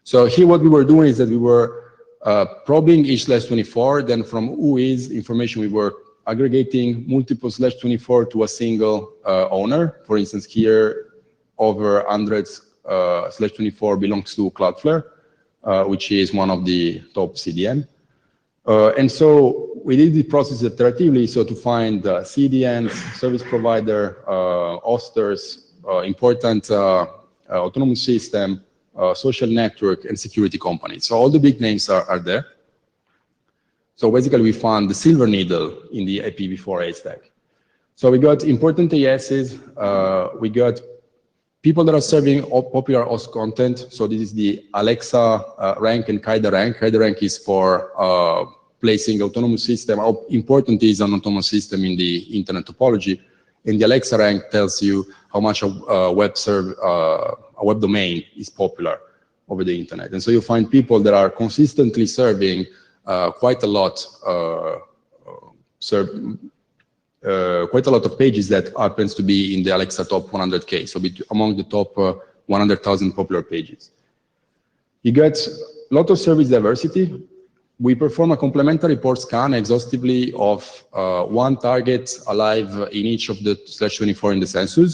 So here what we were doing is that we were probing each /24, then from whois information we were aggregating multiple /24 to a single owner. For instance, here over 100 /24 belongs to Cloudflare, which is one of the top CDN. And so we did the process iteratively, so to find CDNs, service provider, hosters, important autonomous system, social network, and security companies. So all the big names are there. So basically, we found the silver needle in the IPv4 stack. So we got important ASs, we got people that are serving popular host content. So this is the Alexa rank and Kaida rank. Kaida rank is for placing autonomous system, how important is an autonomous system in the internet topology. And the Alexa rank tells you how much a web domain is popular over the internet. And so you find people that are consistently serving quite a lot of pages that happens to be in the Alexa top 100K, so among the top 100,000 popular pages. You get a lot of service diversity. We perform a complementary port scan exhaustively of one target alive in each of the /24 in the census.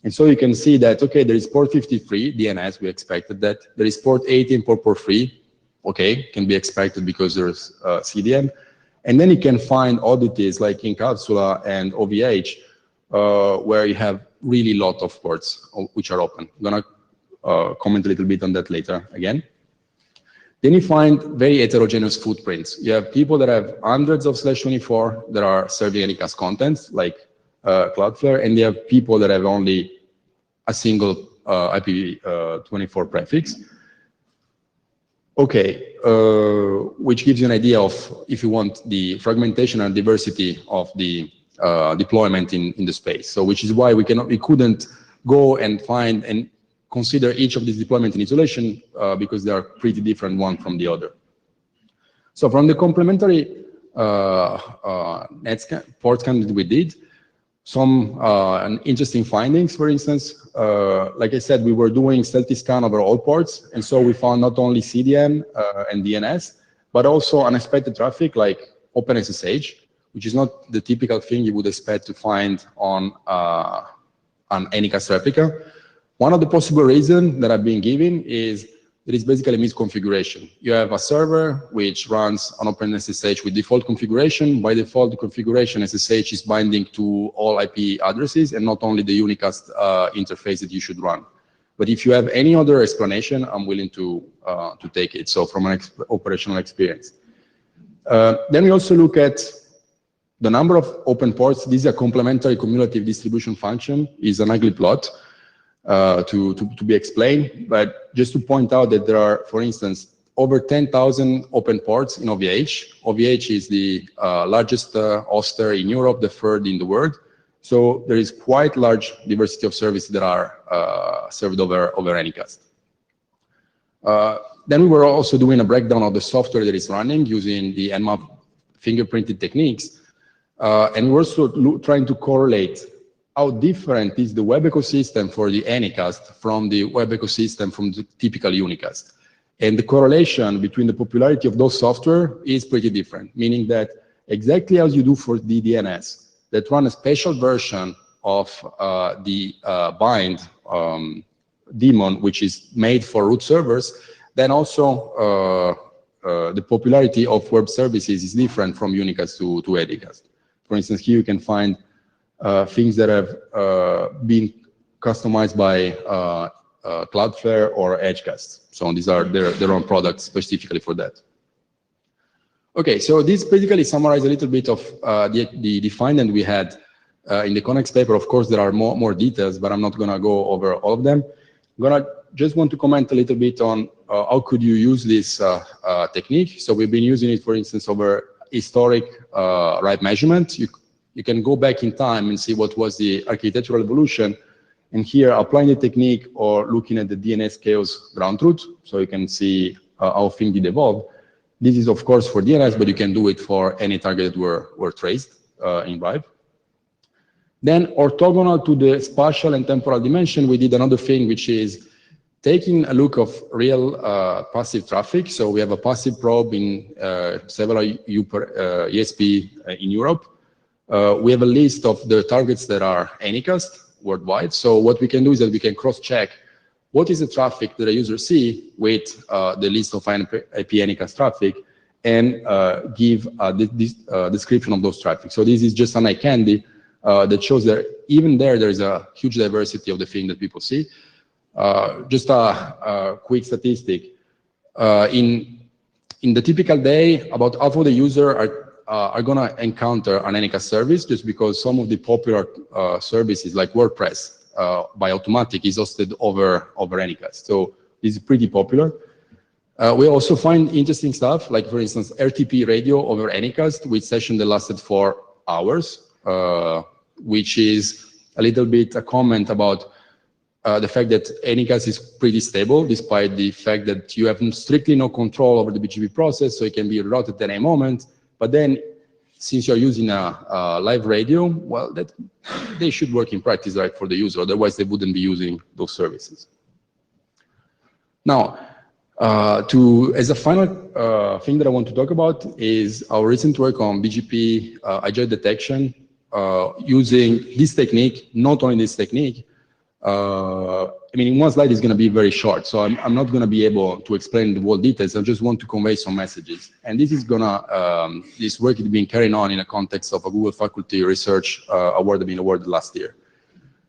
And so you can see that, okay, there is port 53, DNS, we expected that. There is port 18, port 3, okay, can be expected because there's CDN. And then you can find oddities like Incapsula and OVH, where you have really lot of ports which are open. I'm gonna comment a little bit on that later again. Then you find very heterogeneous footprints. You have people that have hundreds of /24 that are serving Anycast contents, like Cloudflare, and you have people that have only a single IPv24 prefix. Okay, which gives you an idea of, if you want, the fragmentation and diversity of the deployment in the space. So which is why we couldn't go and find and consider each of these deployments in isolation because they are pretty different one from the other. So from the complementary port scan that we did, some interesting findings, for instance, like I said, we were doing stealthy scan over all ports, and so we found not only CDN and DNS, but also unexpected traffic like OpenSSH, which is not the typical thing you would expect to find on Anycast replica. One of the possible reasons that I've been given is there is basically misconfiguration. You have a server which runs on OpenSSH with default configuration. By default, the configuration SSH is binding to all IP addresses and not only the unicast interface that you should run. But if you have any other explanation, I'm willing to take it. So from an operational experience. Then we also look at the number of open ports. This is a complementary cumulative distribution function, is an ugly plot. To be explained, but just to point out that there are, for instance, over 10,000 open ports in OVH. OVH is the largest hoster in Europe, the third in the world. So there is quite large diversity of services that are served over Anycast. Then we were also doing a breakdown of the software that is running using the Nmap fingerprinted techniques. And we're also trying to correlate how different is the web ecosystem for the Anycast from the web ecosystem from the typical unicast. And the correlation between the popularity of those software is pretty different, meaning that exactly as you do for the DNS, that run a special version of the bind daemon, which is made for root servers, then also the popularity of web services is different from unicast to Anycast. For instance, here you can find things that have been customized by Cloudflare or Edgecast. So these are their own products specifically for that. Okay, so this basically summarizes a little bit of the finding we had in the Connex paper. Of course, there are more details, but I'm not going to go over all of them. I'm going to just want to comment a little bit on how could you use this technique. So we've been using it, for instance, over historic write measurement. You can go back in time and see what was the architectural evolution. And here, applying the technique or looking at the DNS chaos ground truth, so you can see how things did evolve. This is, of course, for DNS, but you can do it for any target that were traced in Rive. Then, orthogonal to the spatial and temporal dimension, we did another thing, which is taking a look of real passive traffic. So we have a passive probe in several ESP in Europe. We have a list of the targets that are Anycast worldwide. So what we can do is that we can cross-check what is the traffic that a user see with the list of IP Anycast traffic and give this description of those traffic. So this is just an eye candy that shows that even there is a huge diversity of the thing that people see. Just a quick statistic. In the typical day, about half of the users are going to encounter an Anycast service just because some of the popular services like WordPress by automatic is hosted over Anycast. So this is pretty popular. We also find interesting stuff like, for instance, RTP radio over Anycast with session that lasted 4 hours, which is a little bit a comment about the fact that Anycast is pretty stable, despite the fact that you have strictly no control over the BGP process, so it can be routed at any moment. But then, since you're using a live radio, well, they should work in practice, right, for the user. Otherwise, they wouldn't be using those services. Now, as a final thing that I want to talk about is our recent work on BGP hijack detection using this technique, not only this technique. I mean, in one slide is going to be very short, so I'm not going to be able to explain the whole details. I just want to convey some messages. And this is this work is being carried on in a context of a Google Faculty Research Award being awarded last year.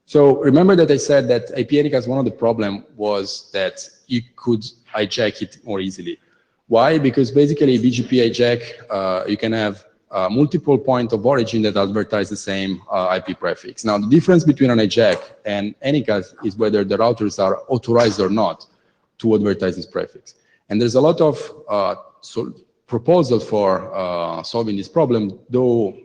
So remember that I said that IP Anycast, one of the problems was that you could hijack it more easily. Why? Because basically BGP hijack, you can have multiple points of origin that advertise the same IP prefix. Now, the difference between an hijack and Anycast is whether the routers are authorized or not to advertise this prefix. And there's a lot of proposals for solving this problem, though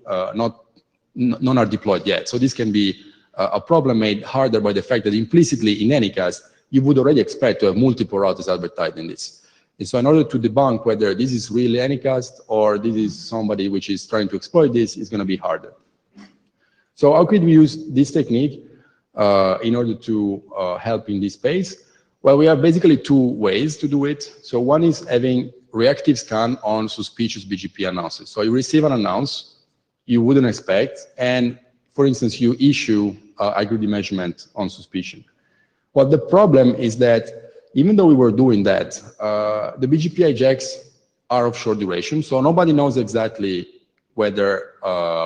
none are deployed yet. So this can be a problem made harder by the fact that implicitly in Anycast, you would already expect to have multiple routers advertised in this. And so in order to debunk whether this is really Anycast or this is somebody which is trying to exploit this, is going to be harder. So how could we use this technique in order to help in this space? Well, we have basically two ways to do it. So one is having reactive scan on suspicious BGP announces. So you receive an announce you wouldn't expect, and for instance, you issue IGRD measurement on suspicion. Well, the problem is that even though we were doing that, the BGP hijacks are of short duration, so nobody knows exactly whether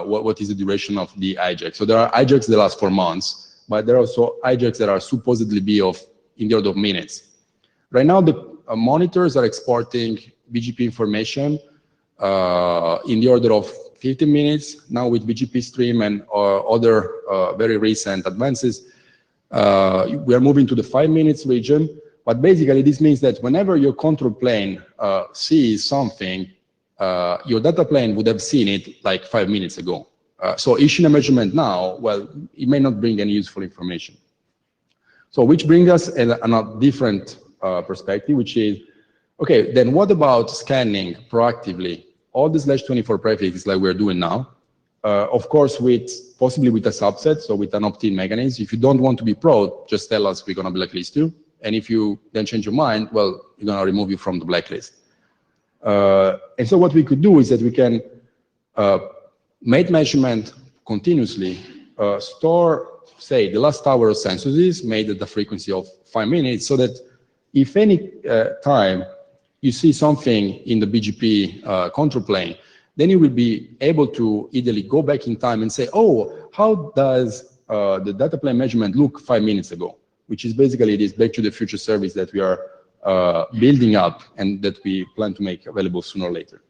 what is the duration of the hijack. So there are hijacks that last for months, but there are also hijacks that are supposedly be of in the order of minutes. Right now, the monitors are exporting BGP information in the order of 15 minutes. Now with BGP stream and other very recent advances, we are moving to the 5 minutes region. But basically, this means that whenever your control plane sees something, your data plane would have seen it like 5 minutes ago. So issuing a measurement now, well, it may not bring any useful information. So which brings us a different perspective, which is, okay, then what about scanning proactively all the /24 prefixes like we're doing now? Of course, possibly with a subset, so with an opt-in mechanism. If you don't want to be pro, just tell us, we're going to blacklist you. And if you then change your mind, well, we're going to remove you from the blacklist. And so what we could do is that we can make measurement continuously, store, say, the last hour of censuses made at the frequency of 5 minutes, so that if any time you see something in the BGP control plane, then you will be able to easily go back in time and say, oh, how does the data plane measurement look 5 minutes ago? Which is basically this Back to the Future service that we are building up and that we plan to make available sooner or later.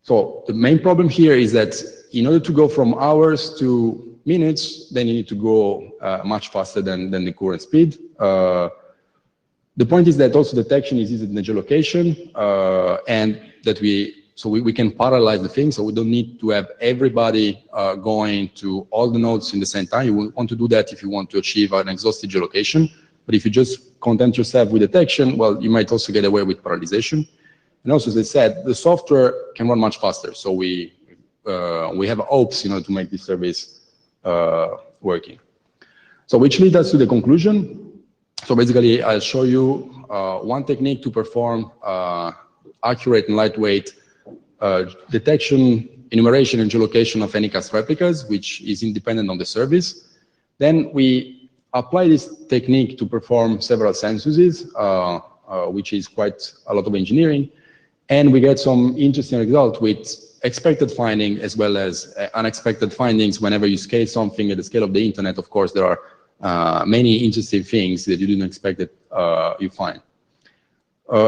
So the main problem here is that in order to go from hours to minutes, then you need to go much faster than the current speed. The point is that also detection is easy in the geolocation, and that we can parallelize the thing, so we don't need to have everybody going to all the nodes in the same time. You want to do that if you want to achieve an exhaustive geolocation, but if you just content yourself with detection, well, you might also get away with parallelization. And also, as I said, the software can run much faster, so we have hopes, to make this service working. So which leads us to the conclusion. So basically, I'll show you one technique to perform accurate and lightweight detection, enumeration, and geolocation of Anycast replicas, which is independent on the service. Then we apply this technique to perform several censuses, which is quite a lot of engineering. And we get some interesting results with expected findings as well as unexpected findings. Whenever you scale something at the scale of the internet, of course, there are many interesting things that you didn't expect that you find.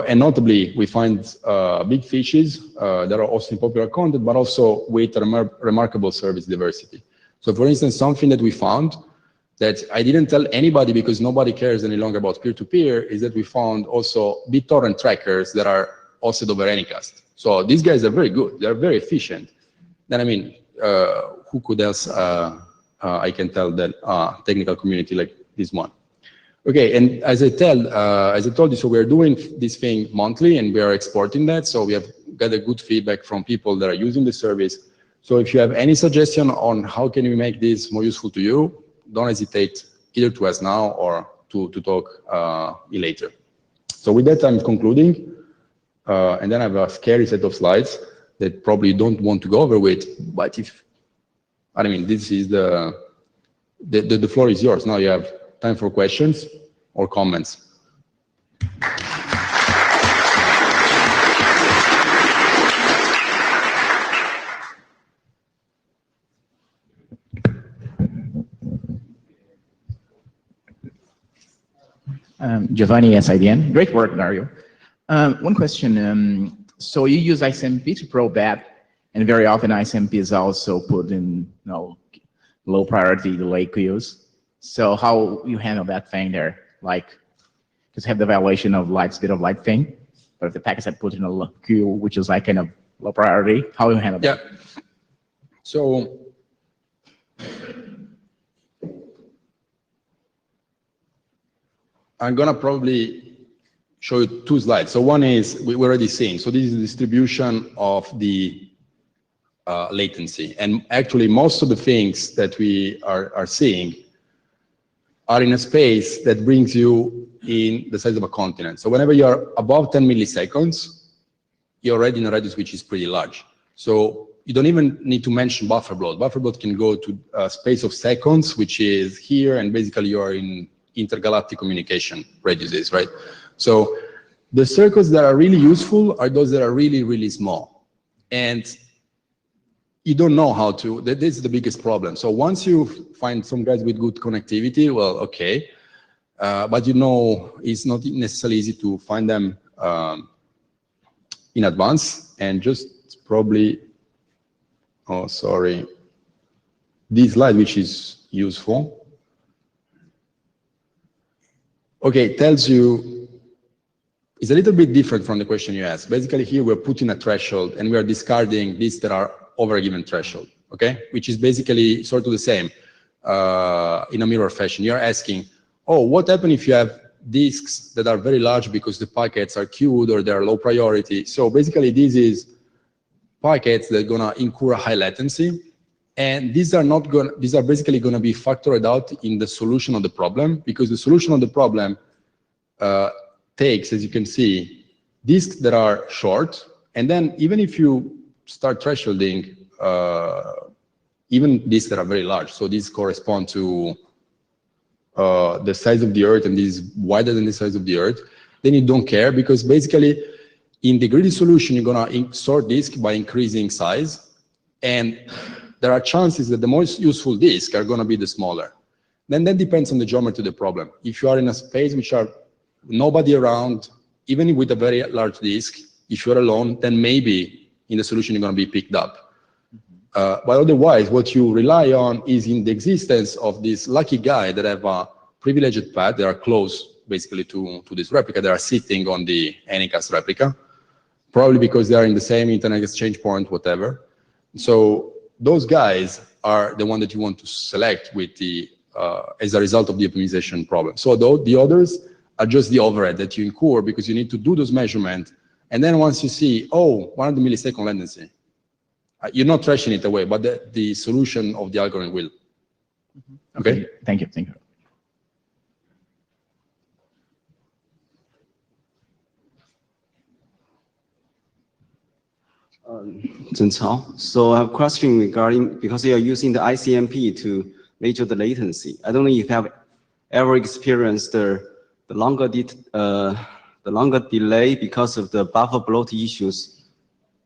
And notably, we find big fishes that are also in popular content, but also with remarkable service diversity. So for instance, something that we found that I didn't tell anybody because nobody cares any longer about peer-to-peer is that we found also BitTorrent trackers that are hosted over Anycast. So these guys are very good. They're very efficient. Then, I mean, who could else I can tell that technical community like this one. Okay, and as I told you, so we are doing this thing monthly and we are exporting that. So we have gathered good feedback from people that are using the service. So if you have any suggestion on how can we make this more useful to you, don't hesitate either to ask now or to talk later. So with that, I'm concluding. And then I have a scary set of slides that probably you don't want to go over with, but this is the floor is yours. Now you have time for questions or comments. Giovanni, SIDN. Great work, Dario. One question. So you use ICMP to probe that, and very often ICMP is also put in low priority delay queues. So how you handle that thing there? Like, because have the violation of light speed of light thing, but if the packets are put in a queue, which is like kind of low priority, how you handle that? Yeah. So I'm gonna probably show you two slides. So one is, we're already seeing, so this is the distribution of the latency. And actually most of the things that we are seeing are in a space that brings you in the size of a continent. So whenever you're above 10 milliseconds, you're already in a radius which is pretty large. So you don't even need to mention buffer bloat. Buffer bloat can go to a space of seconds, which is here, and basically you're in intergalactic communication radiuses, right? So the circuits that are really useful are those that are really, really small. And you don't know how to, this is the biggest problem. So once you find some guys with good connectivity, well, okay. But you know, it's not necessarily easy to find them in advance. And just probably, oh, sorry, this slide, which is useful. Okay, tells you, it's a little bit different from the question you asked. Basically here we're putting a threshold and we are discarding these that are over a given threshold, okay? Which is basically sort of the same in a mirror fashion. You're asking, oh, what happens if you have disks that are very large because the packets are queued or they're low priority? So basically this is packets that are gonna incur a high latency, and these are basically gonna be factored out in the solution of the problem, because the solution of the problem takes, as you can see, disks that are short, and then even if you start thresholding, even disks that are very large, so these correspond to the size of the Earth, and this is wider than the size of the Earth, then you don't care, because basically in the greedy solution, you're gonna sort disk by increasing size, and there are chances that the most useful disks are gonna be the smaller. Then that depends on the geometry of the problem. If you are in a space which are nobody around, even with a very large disk, if you're alone, then maybe in the solution you're gonna be picked up. But otherwise, what you rely on is in the existence of this lucky guy that have a privileged path, that are close basically to this replica, that are sitting on the Anycast replica, probably because they are in the same internet exchange point, whatever. So those guys are the one that you want to select with the as a result of the optimization problem. So the others are just the overhead that you incur because you need to do those measurements, and then once you see, oh, 100 millisecond latency, you're not thrashing it away, but the solution of the algorithm will. Okay? Thank you. Thank you. Zhengcao. So I have a question regarding, because you are using the ICMP to measure the latency. I don't know if you have ever experienced the longer delay because of the buffer bloat issues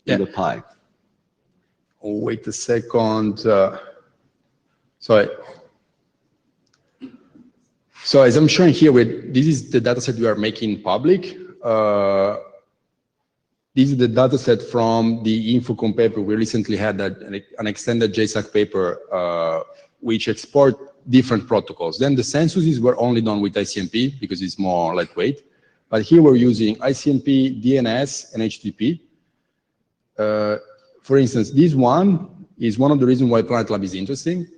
in the pipe. Oh, wait a second. Sorry. So as I'm showing here, this is the dataset we are making public. This is the dataset from the Irtfopen paper. We recently had an extended JSAC paper which export different protocols. Then the censuses were only done with ICMP because it's more lightweight. But here we're using ICMP, DNS, and HTTP. For instance, this one is one of the reasons why Planet Lab is interesting.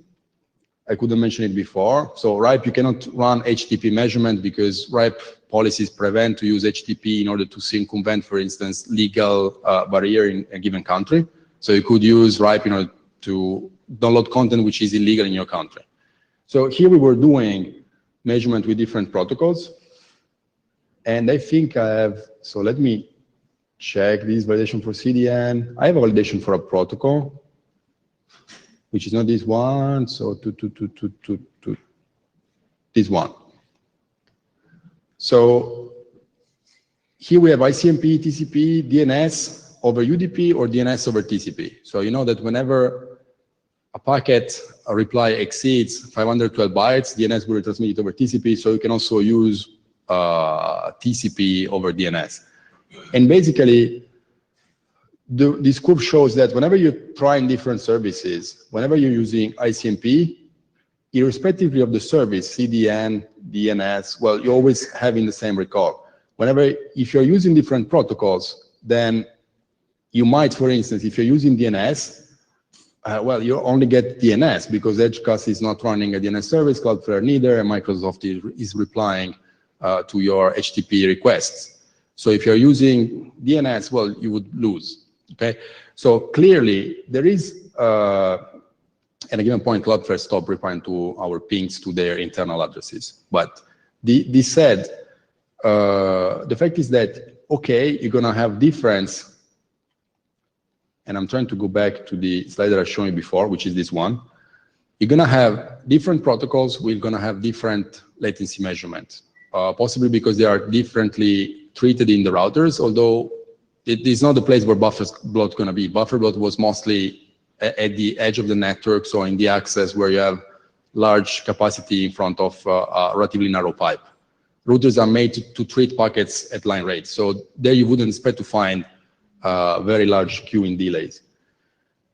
I couldn't mention it before. So RIPE, you cannot run HTTP measurement because RIPE policies prevent to use HTTP in order to circumvent, for instance, legal barrier in a given country. So you could use RIPE in order to download content which is illegal in your country. So here we were doing measurement with different protocols. And I think I have, so let me check this validation for CDN. I have a validation for a protocol, which is not this one, so this one. So here we have ICMP, TCP, DNS over UDP or DNS over TCP. So you know that whenever a packet, a reply exceeds 512 bytes, DNS will retransmit it over TCP, so you can also use TCP over DNS. And basically, this curve shows that whenever you're trying different services, whenever you're using ICMP, irrespectively of the service, CDN, DNS, well, you're always having the same record. If you're using different protocols, then you might, for instance, if you're using DNS, well, you only get DNS because Edgecast is not running a DNS service, Cloudflare neither, and Microsoft is replying to your HTTP requests. So if you're using DNS, well, you would lose, okay? So clearly, there is, at a given point, Cloudflare stopped replying to our pings to their internal addresses. But this said, the fact is that, okay, you're gonna have difference, and I'm trying to go back to the slide that I showed you before, which is this one. You're gonna have different protocols, we're gonna have different latency measurement, possibly because they are differently treated in the routers, although it is not the place where buffer bloat gonna be. Buffer bloat was mostly at the edge of the network, so in the access where you have large capacity in front of a relatively narrow pipe. Routers are made to treat packets at line rate, so there you wouldn't expect to find very large queuing delays.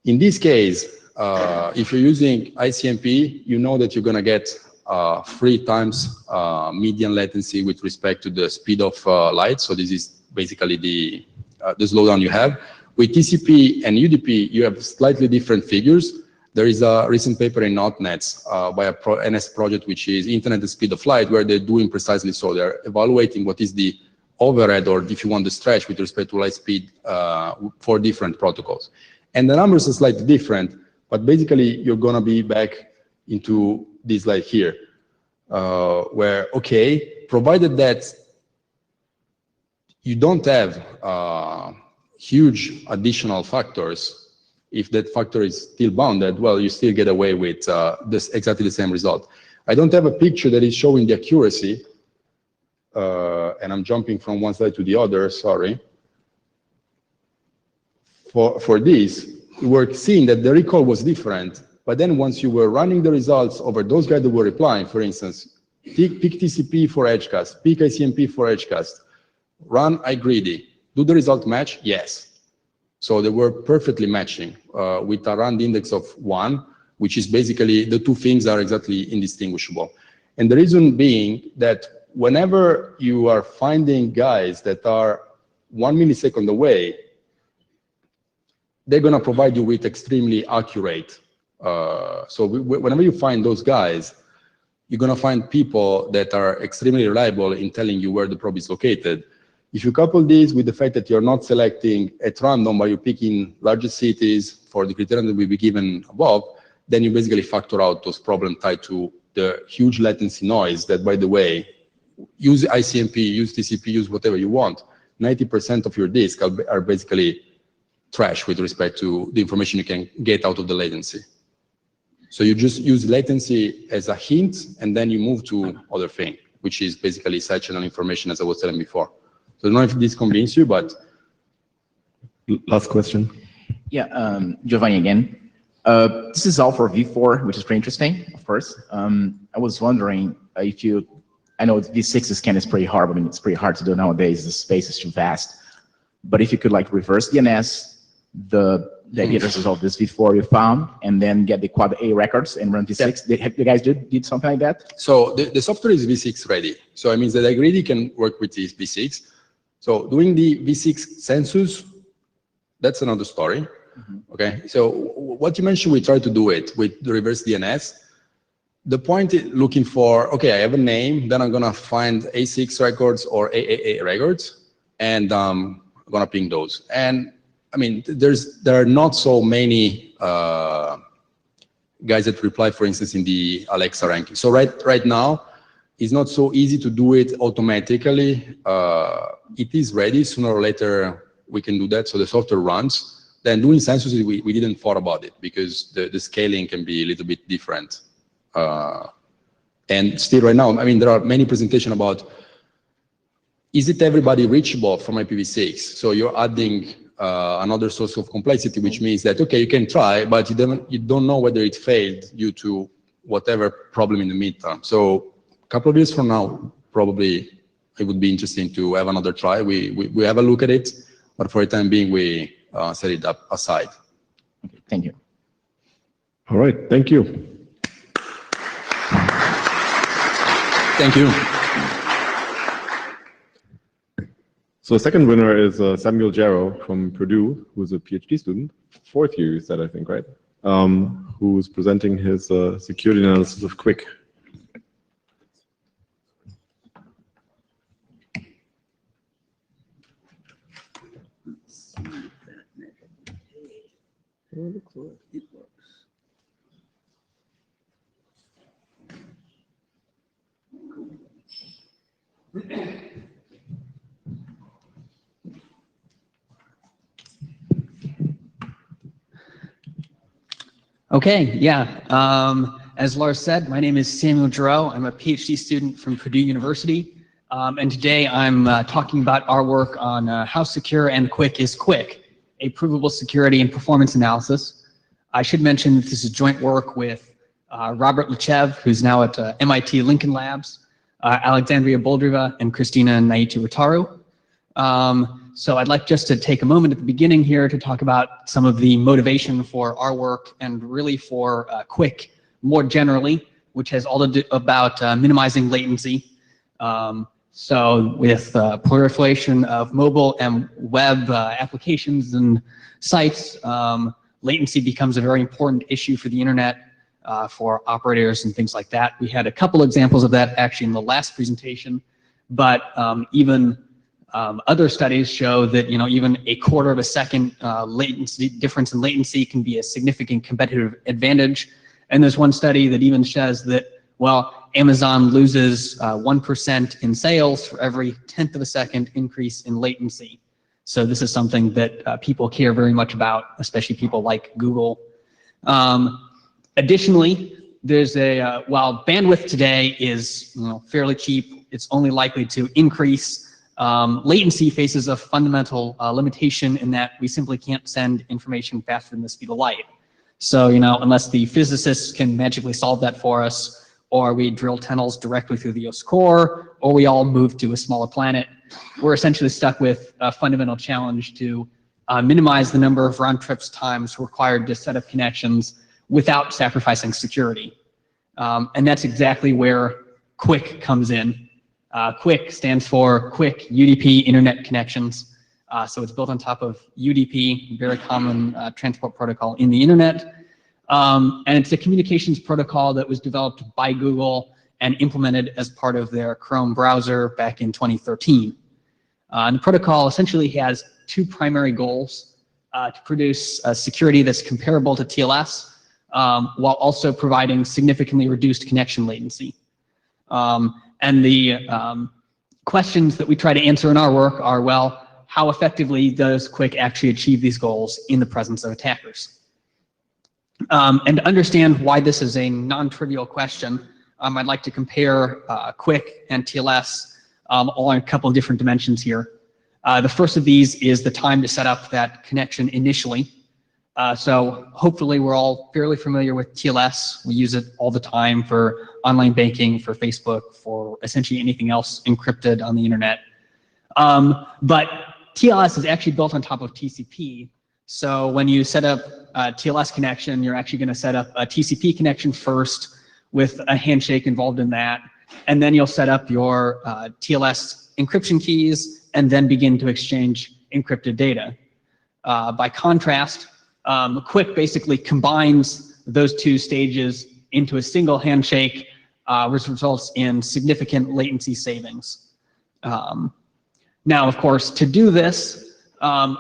In this case, if you're using ICMP, you know that you're going to get 3 times median latency with respect to the speed of light. So this is basically the slowdown you have. With TCP and UDP, you have slightly different figures. There is a recent paper in NotNets by a NS project, which is Internet the Speed of Light, where they're doing precisely so. They're evaluating what is the overhead, or if you want the stretch with respect to light speed for different protocols. And the numbers are slightly different, but basically you're gonna be back into this slide here, where, okay, provided that you don't have huge additional factors, if that factor is still bounded, well, you still get away with exactly the same result. I don't have a picture that is showing the accuracy, and I'm jumping from one slide to the other, sorry. For this, we were seeing that the recall was different, but then once you were running the results over those guys that were replying, for instance, pick TCP for Edgecast, pick ICMP for Edgecast, run iGreedy, do the result match? Yes. So they were perfectly matching with a round index of 1, which is basically the two things are exactly indistinguishable. And the reason being that whenever you are finding guys that are 1 millisecond away, they're going to provide you with extremely accurate. So whenever you find those guys, you're going to find people that are extremely reliable in telling you where the probe is located. If you couple this with the fact that you're not selecting at random, but you're picking larger cities for the criterion that will be given above, then you basically factor out those problems tied to the huge latency noise that, by the way, use ICMP, use TCP, use whatever you want. 90% of your disk are basically trash with respect to the information you can get out of the latency. So you just use latency as a hint, and then you move to other thing, which is basically side channel information, as I was telling before. So I don't know if this convinces you, but... Last question. Yeah, Giovanni again. This is all for V4, which is pretty interesting, of course. I was wondering if you, I know V6 scan is pretty hard, I mean, it's pretty hard to do nowadays, the space is too vast. But if you could like reverse DNS, the IP addresses of this V4 you found, and then get the quad A records and run V6. Yeah. Have you guys did something like that? So the software is V6 ready. So it means that iGreedy can work with this V6. So doing the V6 census, that's another story. Mm-hmm. Okay. So what you mentioned, we try to do it with the reverse DNS. The point is looking for, okay, I have a name, then I'm gonna find A6 records or AAA records, and I'm gonna ping those. And I mean, there are not so many guys that reply, for instance, in the Alexa ranking. So right now, it's not so easy to do it automatically. It is ready. Sooner or later, we can do that. So the software runs. Then doing census, we didn't thought about it because the scaling can be a little bit different. And still right now, I mean, there are many presentations about, is it everybody reachable from IPv6? So you're adding another source of complexity, which means that, okay, you can try, but you don't know whether it failed due to whatever problem in the midterm. So a couple of years from now, probably it would be interesting to have another try. We have a look at it, but for the time being, we set it up aside. Okay, thank you. All right, thank you. Thank you. So the second winner is Samuel Jarrow from Purdue, who's a PhD student, 4th year, you said, I think, right? Who's presenting his security analysis of Quick. Okay, yeah. As Lars said, my name is Samuel Giroux. I'm a PhD student from Purdue University. And today I'm talking about our work on how secure and quick is quick, a provable security and performance analysis. I should mention that this is joint work with Robert Lechev, who's now at MIT Lincoln Labs, Alexandria Boldriva, and Christina Naitu-Wataru. So I'd like just to take a moment at the beginning here to talk about some of the motivation for our work and really for Quick more generally, which has all to do about minimizing latency. So with proliferation of mobile and web applications and sites, latency becomes a very important issue for the internet, for operators and things like that. We had a couple examples of that actually in the last presentation, but even other studies show that even a quarter of a second latency difference in latency can be a significant competitive advantage. And there's one study that even says that, well, Amazon loses 1% in sales for every 1/10 of a second increase in latency. So this is something that people care very much about, especially people like Google. Additionally, there's while bandwidth today is fairly cheap, it's only likely to increase. Latency faces a fundamental limitation in that we simply can't send information faster than the speed of light. So, unless the physicists can magically solve that for us, or we drill tunnels directly through the Earth's core, or we all move to a smaller planet, we're essentially stuck with a fundamental challenge to minimize the number of round trips times required to set up connections without sacrificing security. And that's exactly where Quick comes in. Quick stands for Quick UDP Internet Connections. So it's built on top of UDP, very common transport protocol in the internet. And it's a communications protocol that was developed by Google and implemented as part of their Chrome browser back in 2013. And the protocol essentially has two primary goals: to produce security that's comparable to TLS, while also providing significantly reduced connection latency. And the questions that we try to answer in our work are, well, how effectively does Quick actually achieve these goals in the presence of attackers? And to understand why this is a non-trivial question, I'd like to compare Quick and TLS all on a couple of different dimensions here. The first of these is the time to set up that connection initially. So hopefully we're all fairly familiar with TLS. We use it all the time for online banking, for Facebook, for essentially anything else encrypted on the internet. But TLS is actually built on top of TCP. So when you set up a TLS connection, you're actually going to set up a TCP connection first with a handshake involved in that. And then you'll set up your TLS encryption keys and then begin to exchange encrypted data. By contrast, Quick basically combines those two stages into a single handshake, which results in significant latency savings. Now, of course, to do this,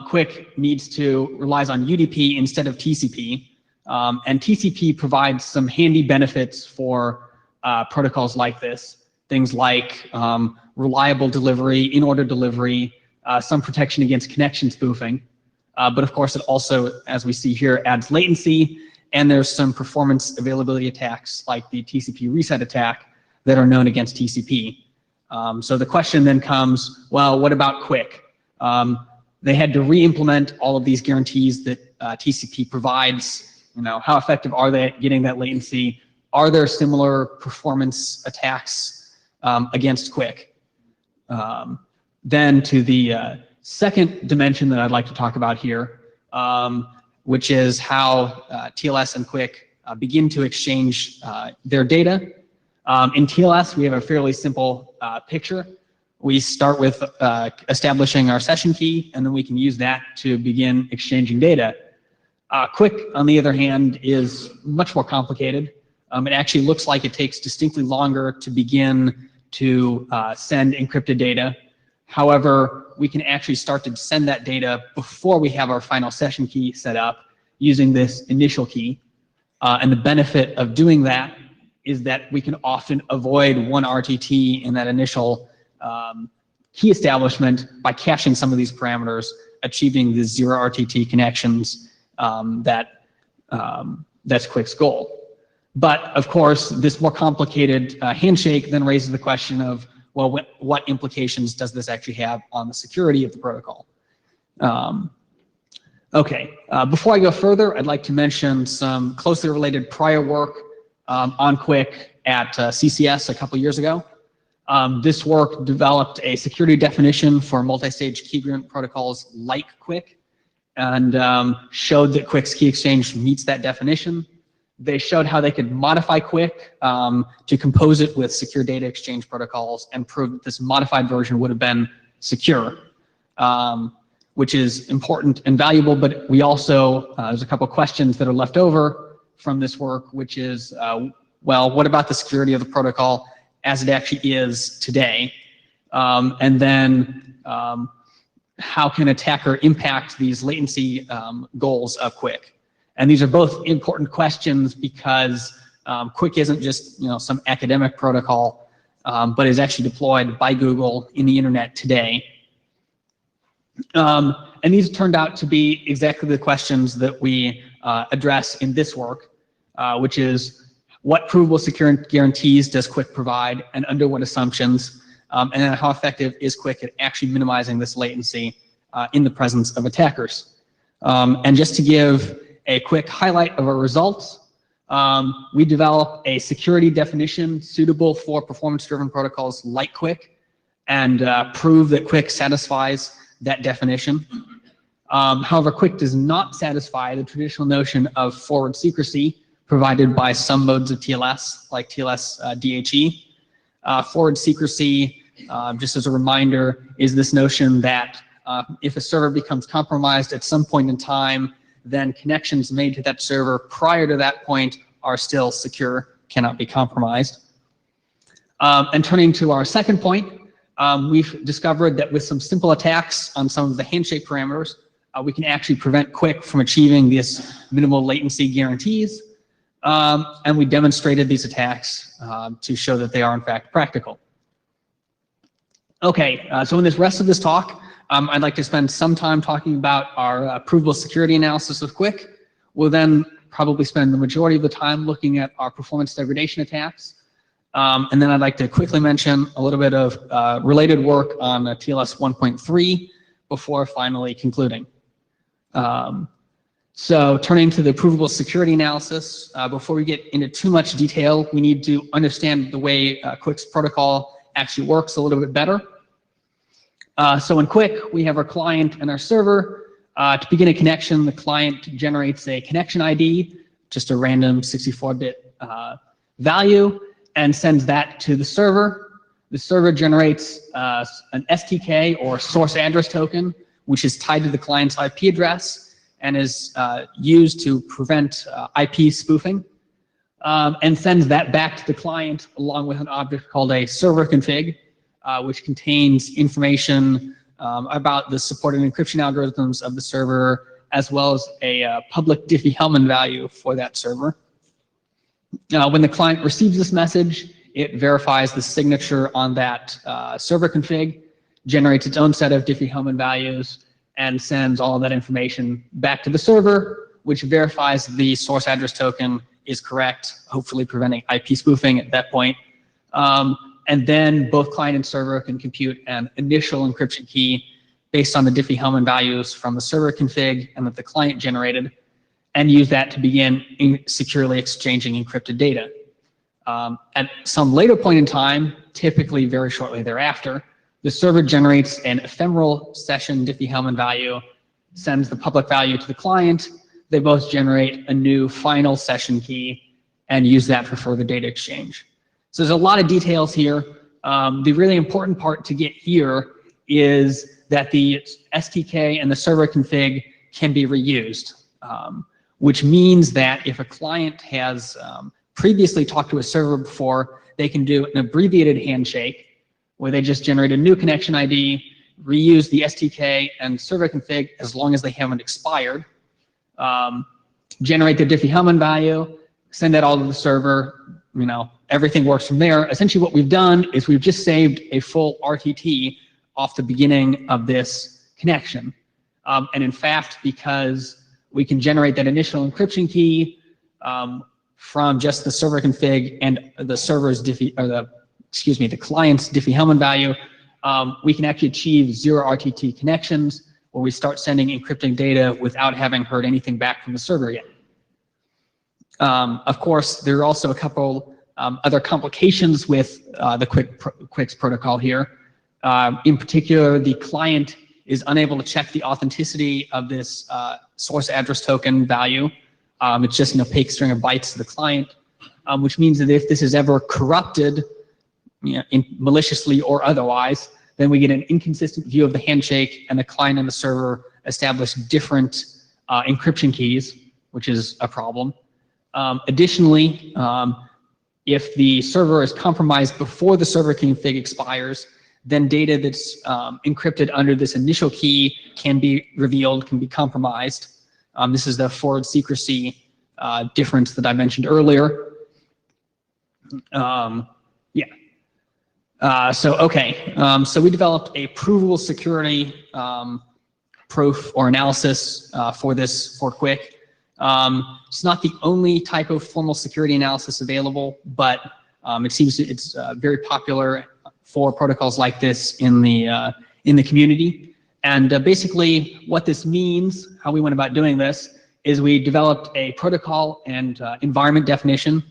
Quick relies on UDP instead of TCP, and TCP provides some handy benefits for protocols like this. Things like reliable delivery, in-order delivery, some protection against connection spoofing. But of course, it also, as we see here, adds latency, and there's some performance availability attacks like the TCP reset attack that are known against TCP. So the question then comes, well, what about Quick? They had to re-implement all of these guarantees that TCP provides. How effective are they at getting that latency? Are there similar performance attacks against Quick? Then to the second dimension that I'd like to talk about here, which is how TLS and Quick begin to exchange their data. In TLS, we have a fairly simple picture. We start with establishing our session key, and then we can use that to begin exchanging data. Quick, on the other hand, is much more complicated. It actually looks like it takes distinctly longer to begin to send encrypted data. However, we can actually start to send that data before we have our final session key set up, using this initial key. And the benefit of doing that is that we can often avoid one RTT in that initial key establishment by caching some of these parameters, achieving the 0 RTT connections that's Quick's goal. But of course, this more complicated handshake then raises the question of, well, what implications does this actually have on the security of the protocol? Before I go further, I'd like to mention some closely related prior work on Quick at CCS a couple years ago. This work developed a security definition for multi-stage key agreement protocols like Quick, and showed that Quick's key exchange meets that definition. They showed how they could modify Quick to compose it with secure data exchange protocols and prove that this modified version would have been secure, which is important and valuable. But we also, there's a couple questions that are left over from this work, which is, well, what about the security of the protocol as it actually is today? And then how can attacker impact these latency goals of Quick? And these are both important questions because Quick isn't just some academic protocol, but is actually deployed by Google in the internet today. And these turned out to be exactly the questions that we address in this work, which is what provable security guarantees does Quick provide and under what assumptions, and then how effective is Quick at actually minimizing this latency in the presence of attackers. And just to give a quick highlight of our results, we developed a security definition suitable for performance-driven protocols like Quick, and prove that Quick satisfies that definition. However, Quick does not satisfy the traditional notion of forward secrecy provided by some modes of TLS, like TLS DHE. Forward secrecy, just as a reminder, is this notion that if a server becomes compromised at some point in time, then connections made to that server prior to that point are still secure, cannot be compromised. And turning to our second point, we've discovered that with some simple attacks on some of the handshake parameters, we can actually prevent Quick from achieving these minimal latency guarantees. And we demonstrated these attacks to show that they are in fact practical. Okay, so in this rest of this talk, I'd like to spend some time talking about our provable security analysis of Quick. We'll then probably spend the majority of the time looking at our performance degradation attacks. And then I'd like to quickly mention a little bit of related work on TLS 1.3 before finally concluding. So turning to the provable security analysis, before we get into too much detail, we need to understand the way Quick's protocol actually works a little bit better. So in Quick, we have our client and our server. To begin a connection, the client generates a connection ID, just a random 64-bit value, and sends that to the server. The server generates an STK, or source address token, which is tied to the client's IP address and is used to prevent IP spoofing, and sends that back to the client along with an object called a server config, which contains information about the supported encryption algorithms of the server, as well as a public Diffie-Hellman value for that server. When the client receives this message, it verifies the signature on that server config, generates its own set of Diffie-Hellman values, and sends all of that information back to the server, which verifies the source address token is correct, hopefully preventing IP spoofing at that point. And then both client and server can compute an initial encryption key based on the Diffie-Hellman values from the server config and that the client generated, and use that to begin securely exchanging encrypted data. At some later point in time, typically very shortly thereafter, the server generates an ephemeral session Diffie-Hellman value, sends the public value to the client. They both generate a new final session key and use that for further data exchange. So there's a lot of details here. The really important part to get here is that the STK and the server config can be reused, which means that if a client has previously talked to a server before, they can do an abbreviated handshake where they just generate a new connection ID, reuse the STK and server config as long as they haven't expired. generate the Diffie-Hellman value, send that all to the server, everything works from there. Essentially what we've done is we've just saved a full RTT off the beginning of this connection. And in fact, because we can generate that initial encryption key from just the server config and the server's the client's Diffie-Hellman value, we can actually achieve 0 RTT connections where we start sending encrypting data without having heard anything back from the server yet. Of course, there are also a couple other complications with the QUICS protocol here. In particular, the client is unable to check the authenticity of this source address token value. It's just an opaque string of bytes to the client, which means that if this is ever corrupted, maliciously or otherwise, then we get an inconsistent view of the handshake, and the client and the server establish different encryption keys, which is a problem. Additionally, if the server is compromised before the server config expires, then data that's encrypted under this initial key can be revealed, can be compromised. This is the forward secrecy difference that I mentioned earlier. So we developed a provable security proof or analysis for QUIC. It's not the only type of formal security analysis available, but it seems it's very popular for protocols like this in the community. And basically what this means, how we went about doing this, is we developed a protocol and environment definition,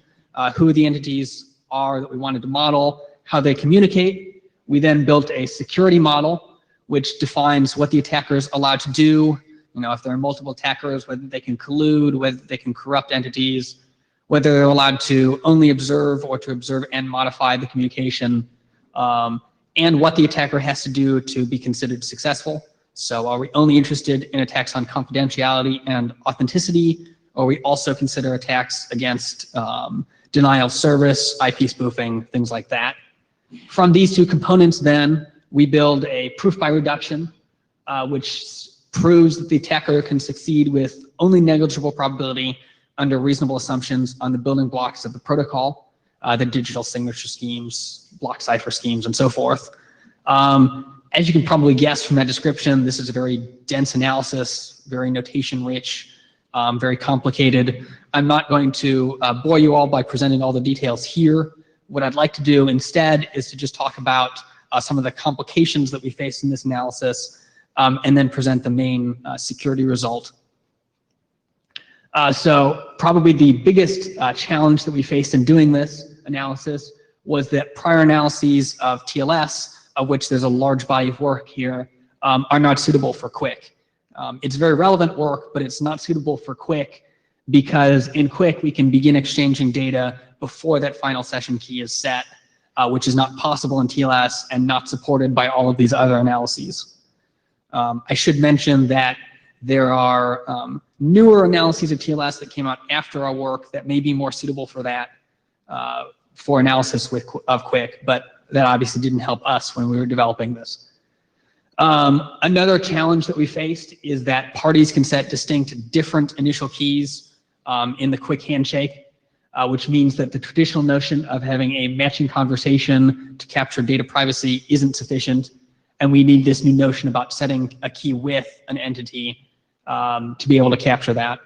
who the entities are that we wanted to model, how they communicate. We then built a security model, which defines what the attacker is allowed to do, if there are multiple attackers, whether they can collude, whether they can corrupt entities, whether they're allowed to only observe or to observe and modify the communication, and what the attacker has to do to be considered successful. So are we only interested in attacks on confidentiality and authenticity, or we also consider attacks against denial of service, IP spoofing, things like that? From these two components then, we build a proof by reduction, which proves that the attacker can succeed with only negligible probability under reasonable assumptions on the building blocks of the protocol, the digital signature schemes, block cipher schemes, and so forth. As you can probably guess from that description, this is a very dense analysis, very notation rich, very complicated. I'm not going to bore you all by presenting all the details here. What I'd like to do instead is to just talk about some of the complications that we face in this analysis, and then present the main security result. So probably the biggest challenge that we faced in doing this analysis was that prior analyses of TLS, of which there's a large body of work here, are not suitable for QUIC. It's very relevant work, but it's not suitable for QUIC because in QUIC we can begin exchanging data before that final session key is set, which is not possible in TLS and not supported by all of these other analyses. I should mention that there are newer analyses of TLS that came out after our work that may be more suitable for that, for analysis of QUIC, but that obviously didn't help us when we were developing this. Another challenge that we faced is that parties can set distinct different initial keys in the QUIC handshake, which means that the traditional notion of having a matching conversation to capture data privacy isn't sufficient, and we need this new notion about setting a key with an entity to be able to capture that.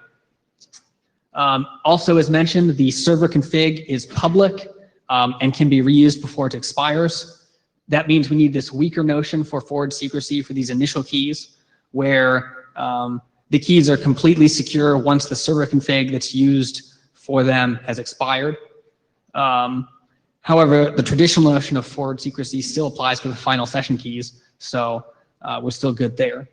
Also, as mentioned, the server config is public and can be reused before it expires. That means we need this weaker notion for forward secrecy for these initial keys, where the keys are completely secure once the server config that's used for them has expired. However, the traditional notion of forward secrecy still applies for the final session keys, so we're still good there.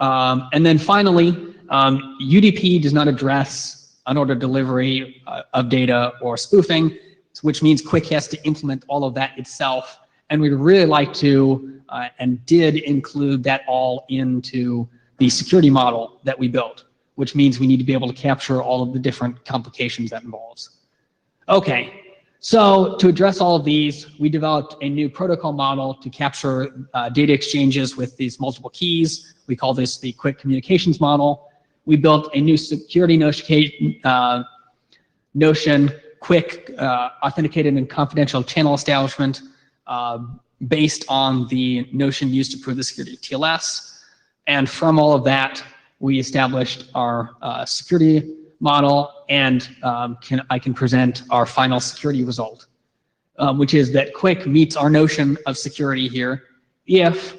And then finally, UDP does not address unordered delivery of data or spoofing, which means QUIC has to implement all of that itself. And we'd really like to, and did include that all into the security model that we built, which means we need to be able to capture all of the different complications that involves. Okay, so to address all of these, we developed a new protocol model to capture data exchanges with these multiple keys. We call this the QUIC communications model. we built a new security notion, quick, authenticated and confidential channel establishment based on the notion used to prove the security of TLS. And from all of that, we established our security model, and I can present our final security result, which is that Quick meets our notion of security here if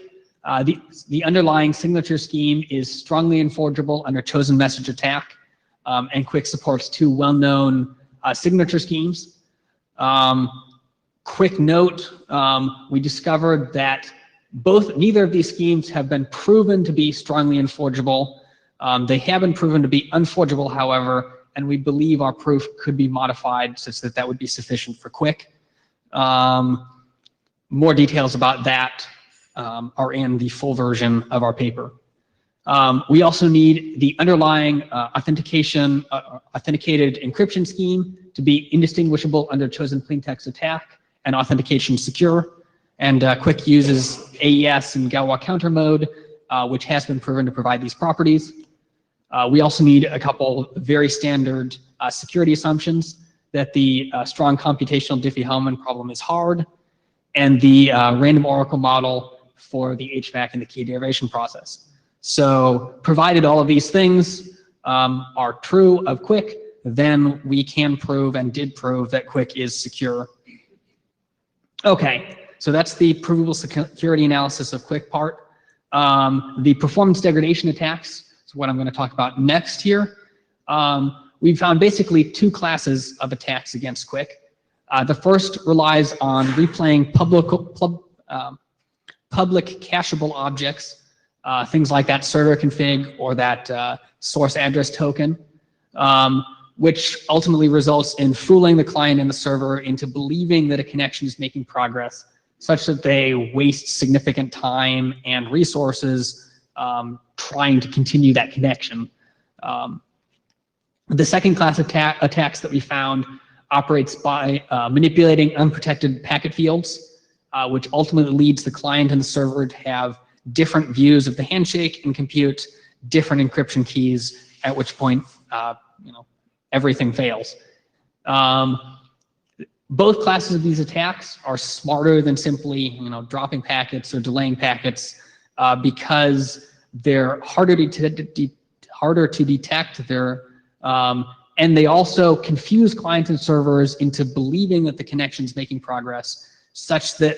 the underlying signature scheme is strongly enforceable under chosen message attack, and Quick supports two well-known signature schemes. Quick note, we discovered that neither of these schemes have been proven to be strongly enforceable. They have been proven to be unforgeable, however, and we believe our proof could be modified such that that would be sufficient for Quick. More details about that are in the full version of our paper. We also need the underlying authenticated encryption scheme to be indistinguishable under chosen plaintext attack and authentication secure. And Quick uses AES and Galois counter mode, which has been proven to provide these properties. We also need a couple very standard security assumptions: that the strong computational Diffie-Hellman problem is hard, and the random oracle model for the HVAC and the key derivation process. So provided all of these things are true of Quick, then we can prove and did prove that Quick is secure. Okay, so that's the provable security analysis of Quick part. The performance degradation attacks is what I'm going to talk about next here. We found basically two classes of attacks against Quick. The first relies on replaying public cacheable objects, things like that server config or that source address token, which ultimately results in fooling the client and the server into believing that a connection is making progress, such that they waste significant time and resources trying to continue that connection. The second class of attacks that we found operates by manipulating unprotected packet fields, which ultimately leads the client and the server to have different views of the handshake and compute different encryption keys, at which point everything fails. Both classes of these attacks are smarter than simply dropping packets or delaying packets because they're harder to detect. And they also confuse clients and servers into believing that the connection is making progress, such that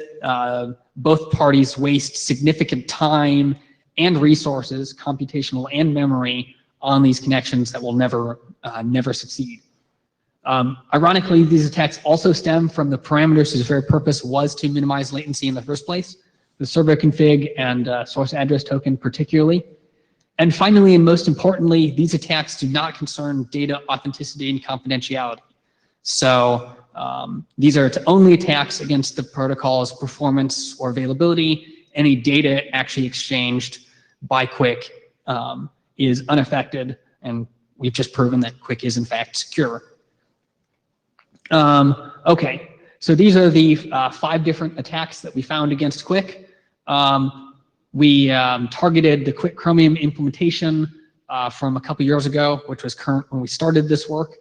both parties waste significant time and resources, computational and memory, on these connections that will never succeed. Ironically, these attacks also stem from the parameters whose very purpose was to minimize latency in the first place, the server config and source address token particularly. And finally, and most importantly, these attacks do not concern data authenticity and confidentiality. So these are only attacks against the protocol's performance or availability. Any data actually exchanged by Quick is unaffected, and we've just proven that Quick is in fact secure. Okay, so these are the 5 different attacks that we found against Quick. We targeted the Quick Chromium implementation from a couple years ago, which was current when we started this work.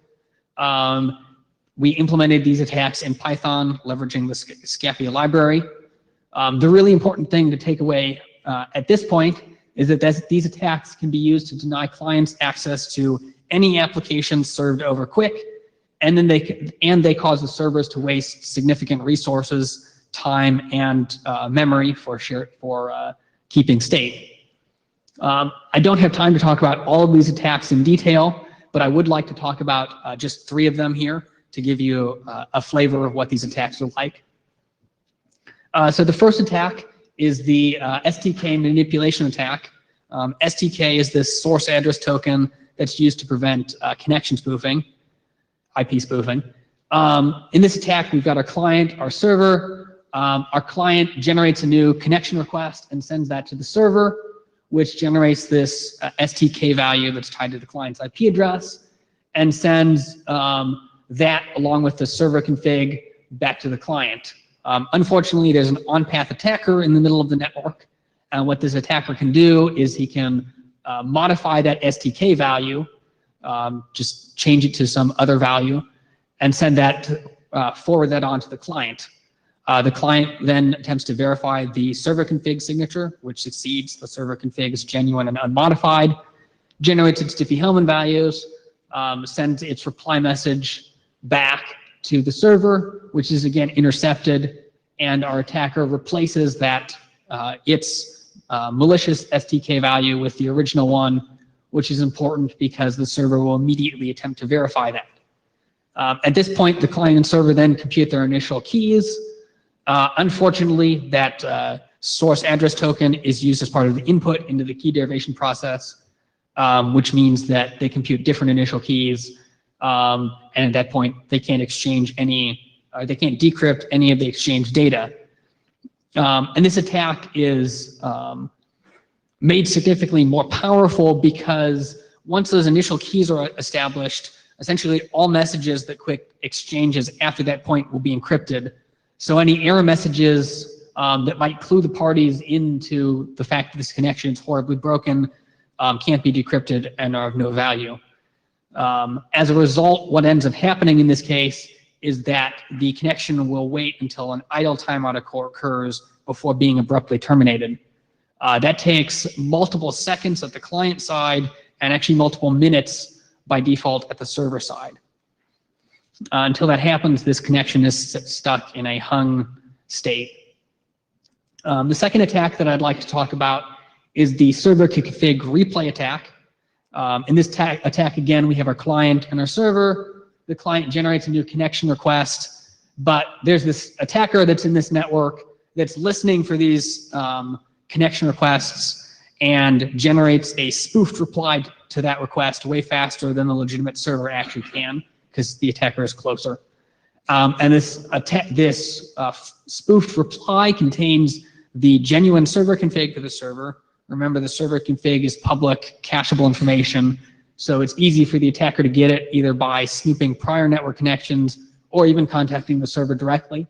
We implemented these attacks in Python, leveraging the Scapia library. The really important thing to take away at this point is that these attacks can be used to deny clients access to any application served over Quick, and then they cause the servers to waste significant resources, time, and memory for keeping state. I don't have time to talk about all of these attacks in detail, but I would like to talk about just 3 of them here to give you a flavor of what these attacks are like. So the first attack is the STK manipulation attack. STK is this source address token that's used to prevent connection spoofing, IP spoofing. In this attack, we've got our client, our server. Our client generates a new connection request and sends that to the server, which generates this STK value that's tied to the client's IP address, and sends that along with the server config back to the client. Unfortunately, there's an on-path attacker in the middle of the network, and what this attacker can do is he can modify that STK value, just change it to some other value, and send that, forward that on to the client. The client then attempts to verify the server config signature, which succeeds. The server config is genuine and unmodified, generates its Diffie-Hellman values, sends its reply message back to the server, which is again intercepted, and our attacker replaces that its malicious STK value with the original one, which is important because the server will immediately attempt to verify that. At this point, the client and server then compute their initial keys. Unfortunately, that source address token is used as part of the input into the key derivation process, which means that they compute different initial keys, and at that point, they can't exchange any, they can't decrypt any of the exchange data. And this attack is made significantly more powerful because once those initial keys are established, essentially all messages that Quick exchanges after that point will be encrypted. So any error messages that might clue the parties into the fact that this connection is horribly broken can't be decrypted and are of no value. As a result, what ends up happening in this case is that the connection will wait until an idle timeout occurs before being abruptly terminated. That takes multiple seconds at the client side and actually multiple minutes by default at the server side. Until that happens, this connection is stuck in a hung state. The second attack that I'd like to talk about is the server config replay attack. In this attack, again, we have our client and our server. The client generates a new connection request, but there's this attacker that's in this network that's listening for these connection requests and generates a spoofed reply to that request way faster than the legitimate server actually can, because the attacker is closer. And this spoofed reply contains the genuine server config for the server. Remember, the server config is public cacheable information, so it's easy for the attacker to get it either by snooping prior network connections or even contacting the server directly.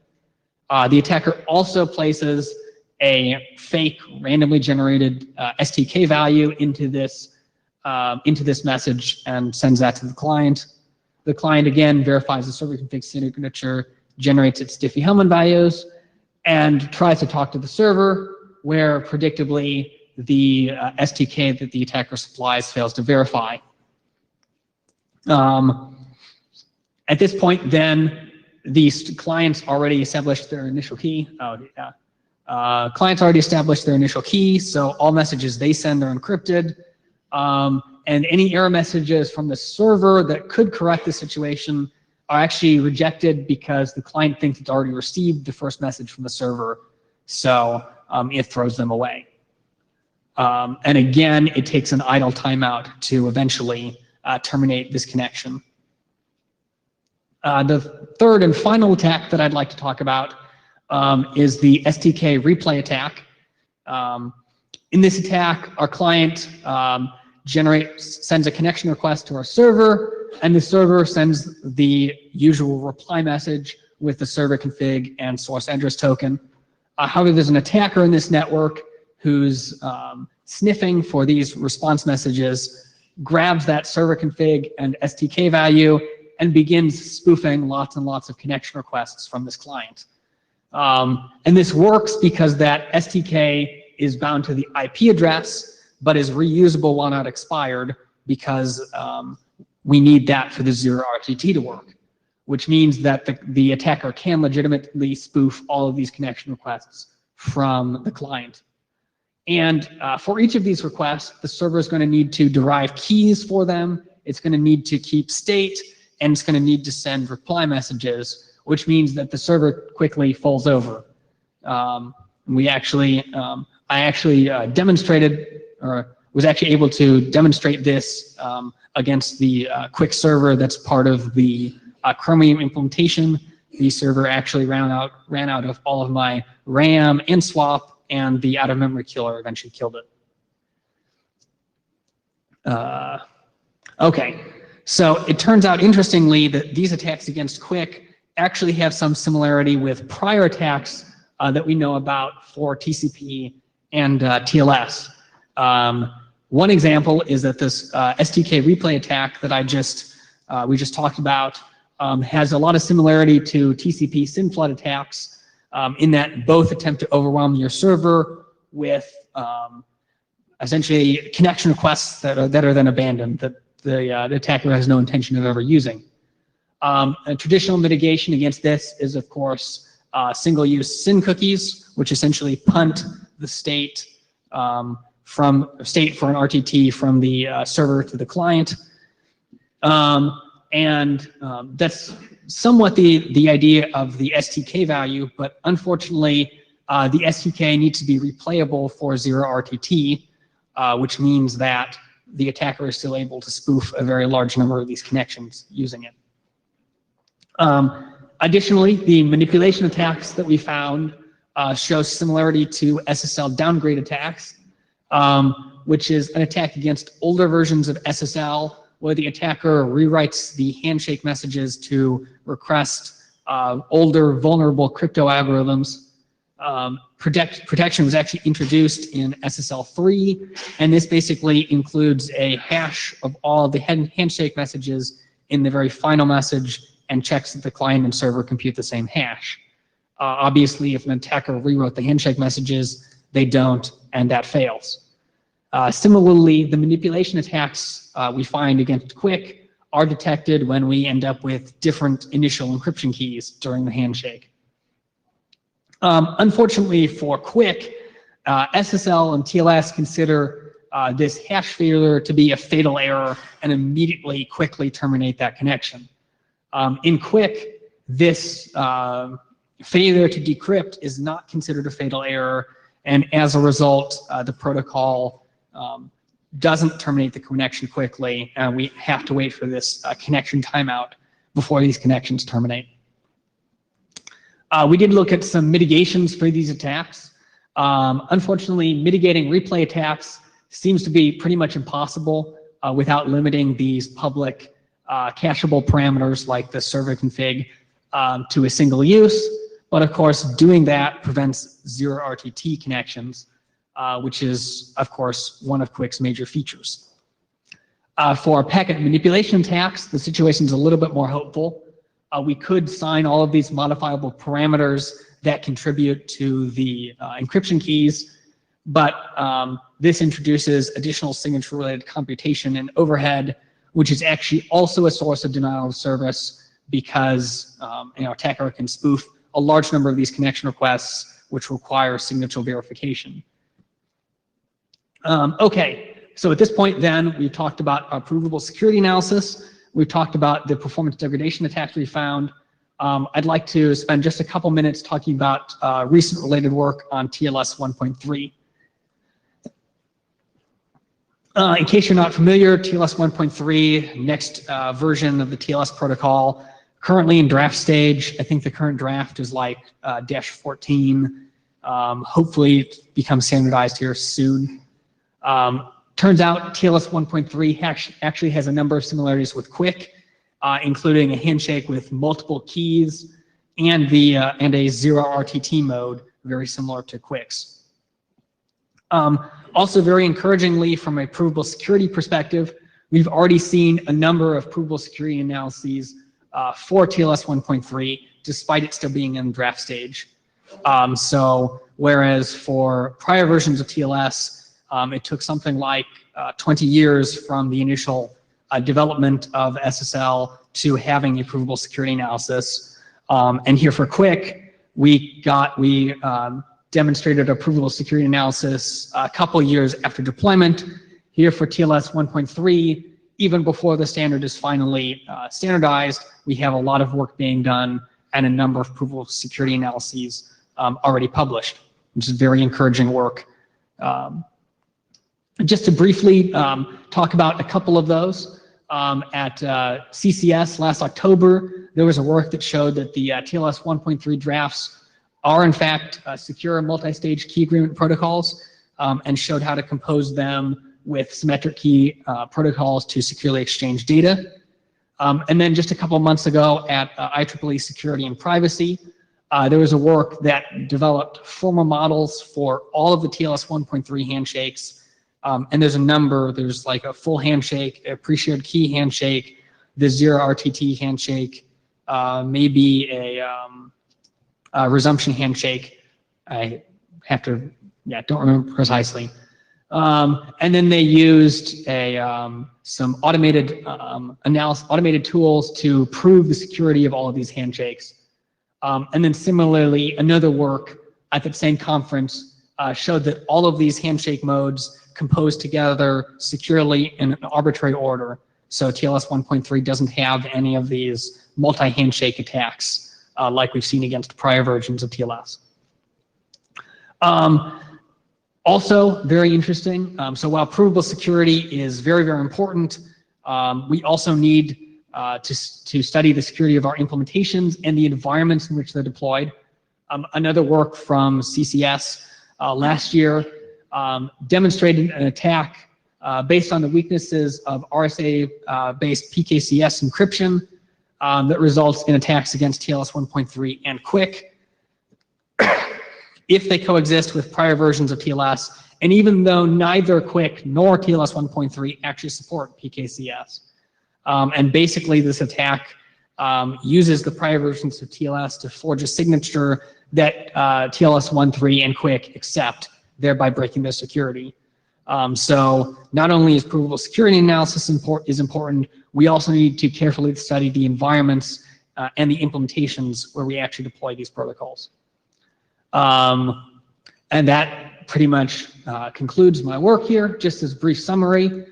The attacker also places a fake randomly generated STK value into this message and sends that to the client. The client again verifies the server config signature, generates its Diffie-Hellman values, and tries to talk to the server, where predictably the STK that the attacker supplies fails to verify. At this point, then, these clients already established their initial key. Clients already established their initial key, so all messages they send are encrypted. And any error messages from the server that could correct the situation are actually rejected because the client thinks it's already received the first message from the server, so it throws them away. And again, it takes an idle timeout to eventually terminate this connection. The third and final attack that I'd like to talk about is the STK replay attack. In this attack, our client sends a connection request to our server, and the server sends the usual reply message with the server config and source address token. However, there's an attacker in this network who's sniffing for these response messages, grabs that server config and STK value, and begins spoofing lots and lots of connection requests from this client. And this works because that STK is bound to the IP address, but is reusable while not expired, because we need that for the zero RTT to work, which means that the attacker can legitimately spoof all of these connection requests from the client. And for each of these requests, the server is going to need to derive keys for them. It's going to need to keep state, and it's going to need to send reply messages, which means that the server quickly falls over. I actually demonstrated, or was actually able to demonstrate this against the Quick server that's part of the Chromium implementation. The server actually ran out of all of my RAM and swap, and the out-of-memory killer eventually killed it. Okay, so it turns out, interestingly, that these attacks against Quick actually have some similarity with prior attacks that we know about for TCP and TLS. One example is that this STK replay attack that we just talked about has a lot of similarity to TCP SYN flood attacks in that both attempt to overwhelm your server with essentially connection requests that are then abandoned, that the attacker has no intention of ever using. A traditional mitigation against this is, of course, single-use SYN cookies, which essentially punt the state for an RTT from the server to the client. That's somewhat the idea of the STK value, but unfortunately, the STK needs to be replayable for 0 RTT, which means that the attacker is still able to spoof a very large number of these connections using it. Additionally, the manipulation attacks that we found show similarity to SSL downgrade attacks, which is an attack against older versions of SSL, where the attacker rewrites the handshake messages to request older vulnerable crypto algorithms. Protection was actually introduced in SSL 3, and this basically includes a hash of all the handshake messages in the very final message and checks that the client and server compute the same hash. Obviously, if an attacker rewrote the handshake messages, they don't, and that fails. Similarly, the manipulation attacks we find against Quick are detected when we end up with different initial encryption keys during the handshake. Unfortunately for Quick, SSL and TLS consider this hash failure to be a fatal error and immediately quickly terminate that connection. In Quick, this failure to decrypt is not considered a fatal error, and as a result, the protocol doesn't terminate the connection quickly, and we have to wait for this connection timeout before these connections terminate. We did look at some mitigations for these attacks. Unfortunately, mitigating replay attacks seems to be pretty much impossible without limiting these public cacheable parameters like the server config to a single use. But of course, doing that prevents 0 RTT connections, which is, of course, one of Quick's major features. For packet manipulation attacks, the situation is a little bit more hopeful. We could sign all of these modifiable parameters that contribute to the encryption keys, but this introduces additional signature-related computation and overhead, which is actually also a source of denial of service because attacker can spoof a large number of these connection requests, which require signature verification. Okay, so at this point then, we've talked about our provable security analysis. We've talked about the performance degradation attacks we found. I'd like to spend just a couple minutes talking about recent related work on TLS 1.3. In case you're not familiar, TLS 1.3, next version of the TLS protocol, currently in draft stage. I think the current draft is like -14. Hopefully it becomes standardized here soon. Turns out TLS 1.3 actually has a number of similarities with Quick, including a handshake with multiple keys and a 0 RTT mode, very similar to Quick's. Also very encouragingly, from a provable security perspective, we've already seen a number of provable security analyses for TLS 1.3, despite it still being in draft stage. So whereas for prior versions of TLS, it took something like 20 years from the initial development of SSL to having a provable security analysis. And here for Quick, we demonstrated a provable security analysis a couple years after deployment. Here for TLS 1.3, even before the standard is finally standardized, we have a lot of work being done and a number of provable security analyses already published, which is very encouraging work. Just to briefly talk about a couple of those, at CCS last October, there was a work that showed that the TLS 1.3 drafts are in fact secure multi-stage key agreement protocols, and showed how to compose them with symmetric key protocols to securely exchange data. And then just a couple months ago at IEEE Security and Privacy, there was a work that developed formal models for all of the TLS 1.3 handshakes And there's a number, there's like a full handshake, a pre-shared key handshake, the zero RTT handshake, maybe a resumption handshake. I have to, yeah, don't remember precisely. And then they used some automated automated tools to prove the security of all of these handshakes. And then similarly, another work at the same conference showed that all of these handshake modes compose together securely in an arbitrary order. So TLS 1.3 doesn't have any of these multi-handshake attacks like we've seen against prior versions of TLS. Also, very interesting. So while provable security is very, very important, we also need to study the security of our implementations and the environments in which they're deployed. Another work from CCS last year demonstrated an attack based on the weaknesses of RSA-based PKCS encryption that results in attacks against TLS 1.3 and QUIC if they coexist with prior versions of TLS, and even though neither QUIC nor TLS 1.3 actually support PKCS. And basically this attack uses the prior versions of TLS to forge a signature that TLS 1.3 and QUIC accept, thereby breaking their security. So not only is provable security analysis important, we also need to carefully study the environments and the implementations where we actually deploy these protocols. And that pretty much concludes my work here. Just as a brief summary,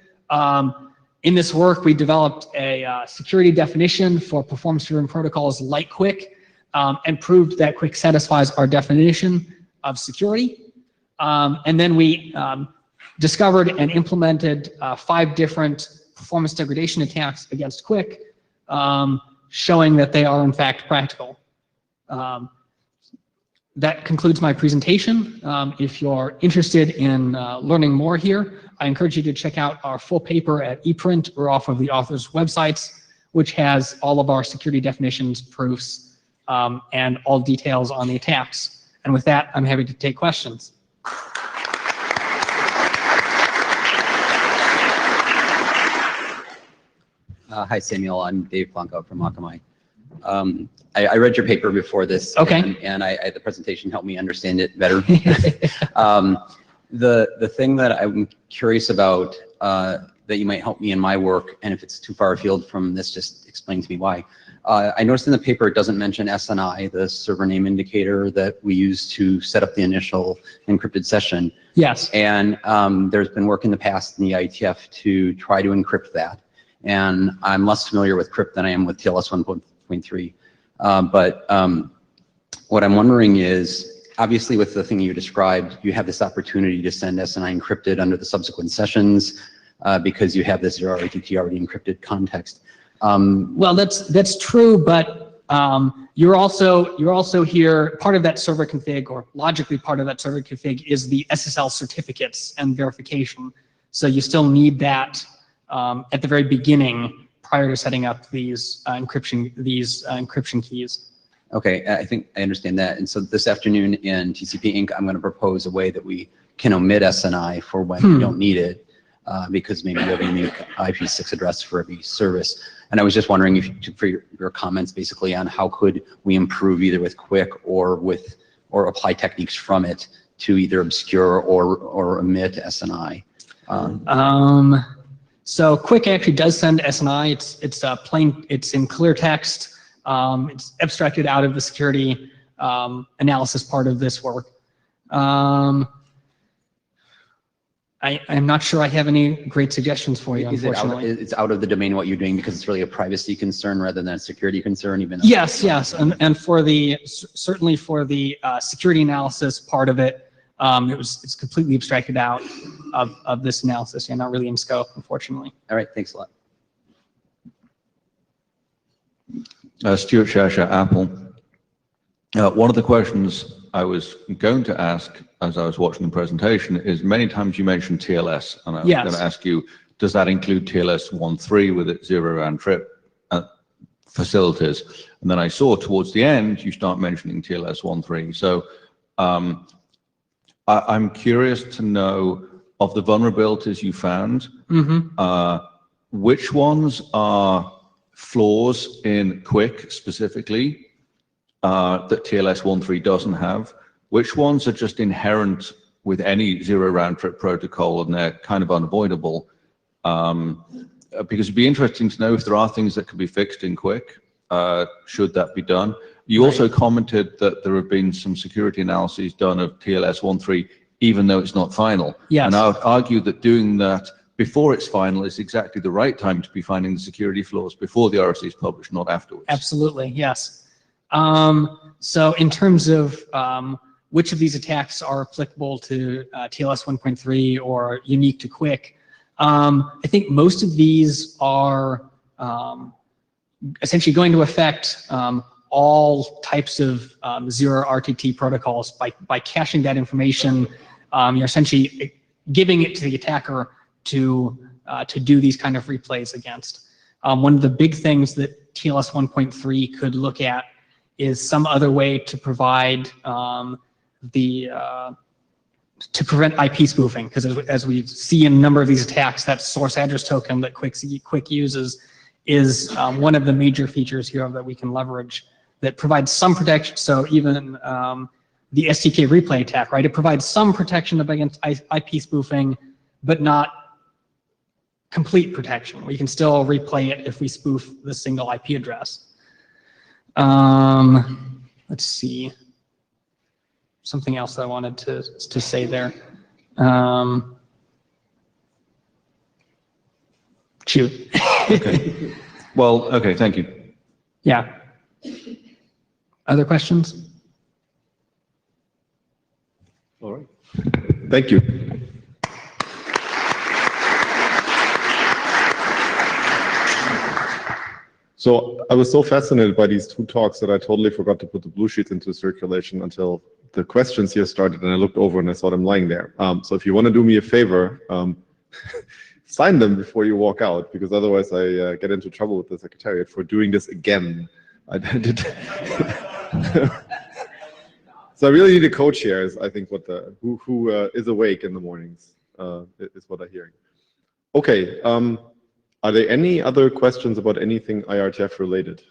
in this work we developed a security definition for performance-driven protocols like QUIC and proved that QUIC satisfies our definition of security. And then we discovered and implemented 5 different performance degradation attacks against QUIC, showing that they are in fact practical. That concludes my presentation. If you're interested in learning more here, I encourage you to check out our full paper at ePrint or off of the author's websites, which has all of our security definitions, proofs, and all details on the attacks. And with that, I'm happy to take questions. Hi, Samuel. I'm Dave Blanco from Akamai. I read your paper before this, okay, and the presentation helped me understand it better. The thing that I'm curious about that you might help me in my work, and if it's too far afield from this, just explain to me why. I noticed in the paper it doesn't mention SNI, the server name indicator that we use to set up the initial encrypted session. Yes. And there's been work in the past in the IETF to try to encrypt that. And I'm less familiar with crypt than I am with TLS 1.3. But what I'm wondering is, obviously with the thing you described, you have this opportunity to send SNI encrypted under the subsequent sessions because you have this zero RTT already encrypted context. Well, that's true, but you're also here, part of that server config, or logically part of that server config, is the SSL certificates and verification. So you still need that at the very beginning prior to setting up these encryption keys. Okay, I think I understand that. And so this afternoon in TCP Inc., I'm going to propose a way that we can omit SNI for when we don't need it, because maybe you have a unique IP6 address for every service. And I was just wondering if for your comments basically on how could we improve either with QUIC or apply techniques from it to either obscure or omit SNI. So QUIC actually does send SNI. It's in clear text. It's abstracted out of the security analysis part of this work. I'm not sure I have any great suggestions for you, unfortunately. It's out of the domain what you're doing because it's really a privacy concern rather than a security concern, even though yes, and for the certainly for the security analysis part of it, it's completely abstracted out of this analysis. Yeah, not really in scope, unfortunately. All right, thanks a lot. Stuart Shasha, Apple. One of the questions I was going to ask as I was watching the presentation is many times you mentioned TLS, and I was going to ask you, does that include TLS 1.3 with its zero round trip facilities? And then I saw towards the end you start mentioning TLS 1.3. So I'm curious to know of the vulnerabilities you found, which ones are flaws in Quick specifically that TLS 1.3 doesn't have? Which ones are just inherent with any zero round trip protocol and they're kind of unavoidable? Because it'd be interesting to know if there are things that can be fixed in Quick, should that be done. You also commented that there have been some security analyses done of TLS 1.3, even though it's not final. Yes. And I would argue that doing that before it's final is exactly the right time to be finding the security flaws, before the RFC is published, not afterwards. Absolutely, yes. So in terms of which of these attacks are applicable to TLS 1.3 or unique to Quick, I think most of these are essentially going to affect all types of zero RTT protocols. By caching that information, you're essentially giving it to the attacker to do these kind of replays against. One of the big things that TLS 1.3 could look at is some other way to provide to prevent IP spoofing, because as we see in a number of these attacks, that source address token that Quick uses is one of the major features here that we can leverage that provides some protection. So even the STK replay attack, right? It provides some protection against IP spoofing, but not complete protection. We can still replay it if we spoof the single IP address. Let's see. Something else I wanted to say there. Shoot. Okay. Well, okay, thank you. Yeah. Other questions? All right. Thank you. So I was so fascinated by these two talks that I totally forgot to put the blue sheets into circulation until the questions here started, and I looked over and I saw them lying there. So if you want to do me a favor, sign them before you walk out, because otherwise I get into trouble with the Secretariat for doing this again. I did. So I really need a co-chair, is I think what who is awake in the mornings is what I'm hearing. Okay. Are there any other questions about anything IRTF related?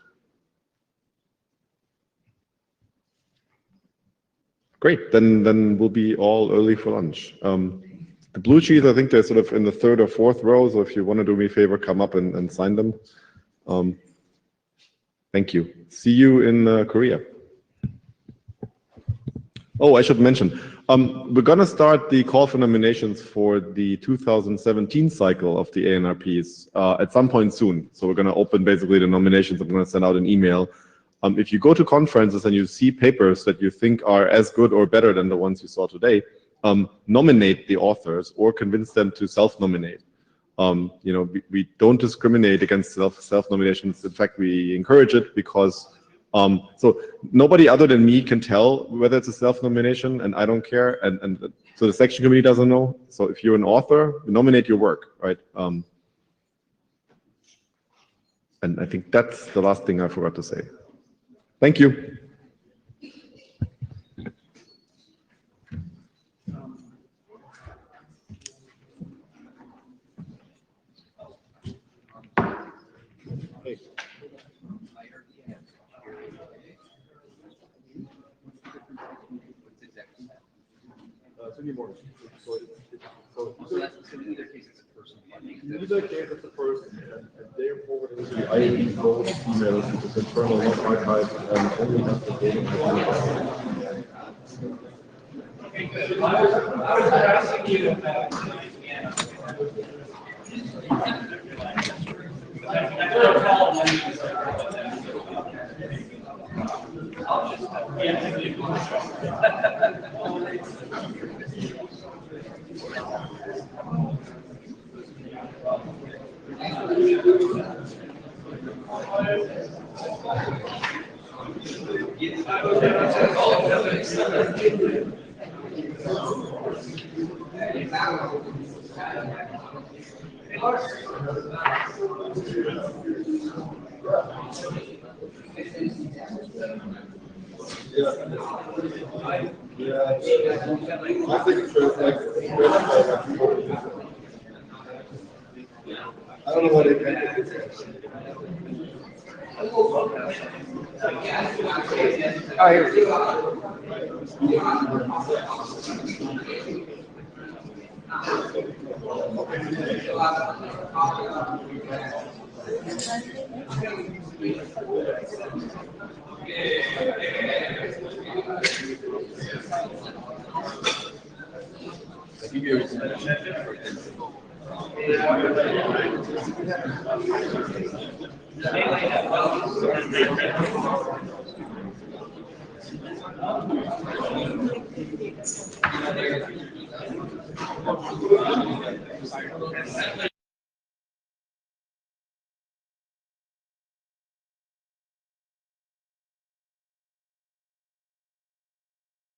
Great, then we'll be all early for lunch. The blue sheets, I think they're sort of in the third or fourth row, so if you want to do me a favor, come up and sign them. Thank you. See you in Korea. Oh, I should mention, we're going to start the call for nominations for the 2017 cycle of the ANRPs at some point soon. So we're going to open basically the nominations. I'm going to send out an email. If you go to conferences and you see papers that you think are as good or better than the ones you saw today, nominate the authors or convince them to self-nominate. We don't discriminate against self-nominations. In fact, we encourage it because so nobody other than me can tell whether it's a self-nomination, and I don't care, and so the section committee doesn't know. So if you're an author, nominate your work, right? And I think that's the last thing I forgot to say. Thank you. In either case, it's a person, and they forward it to the IETF emails, which is internal, not archived, and only has the data. Yeah. Yeah, my signature is like, I don't know what it is. Oh, here.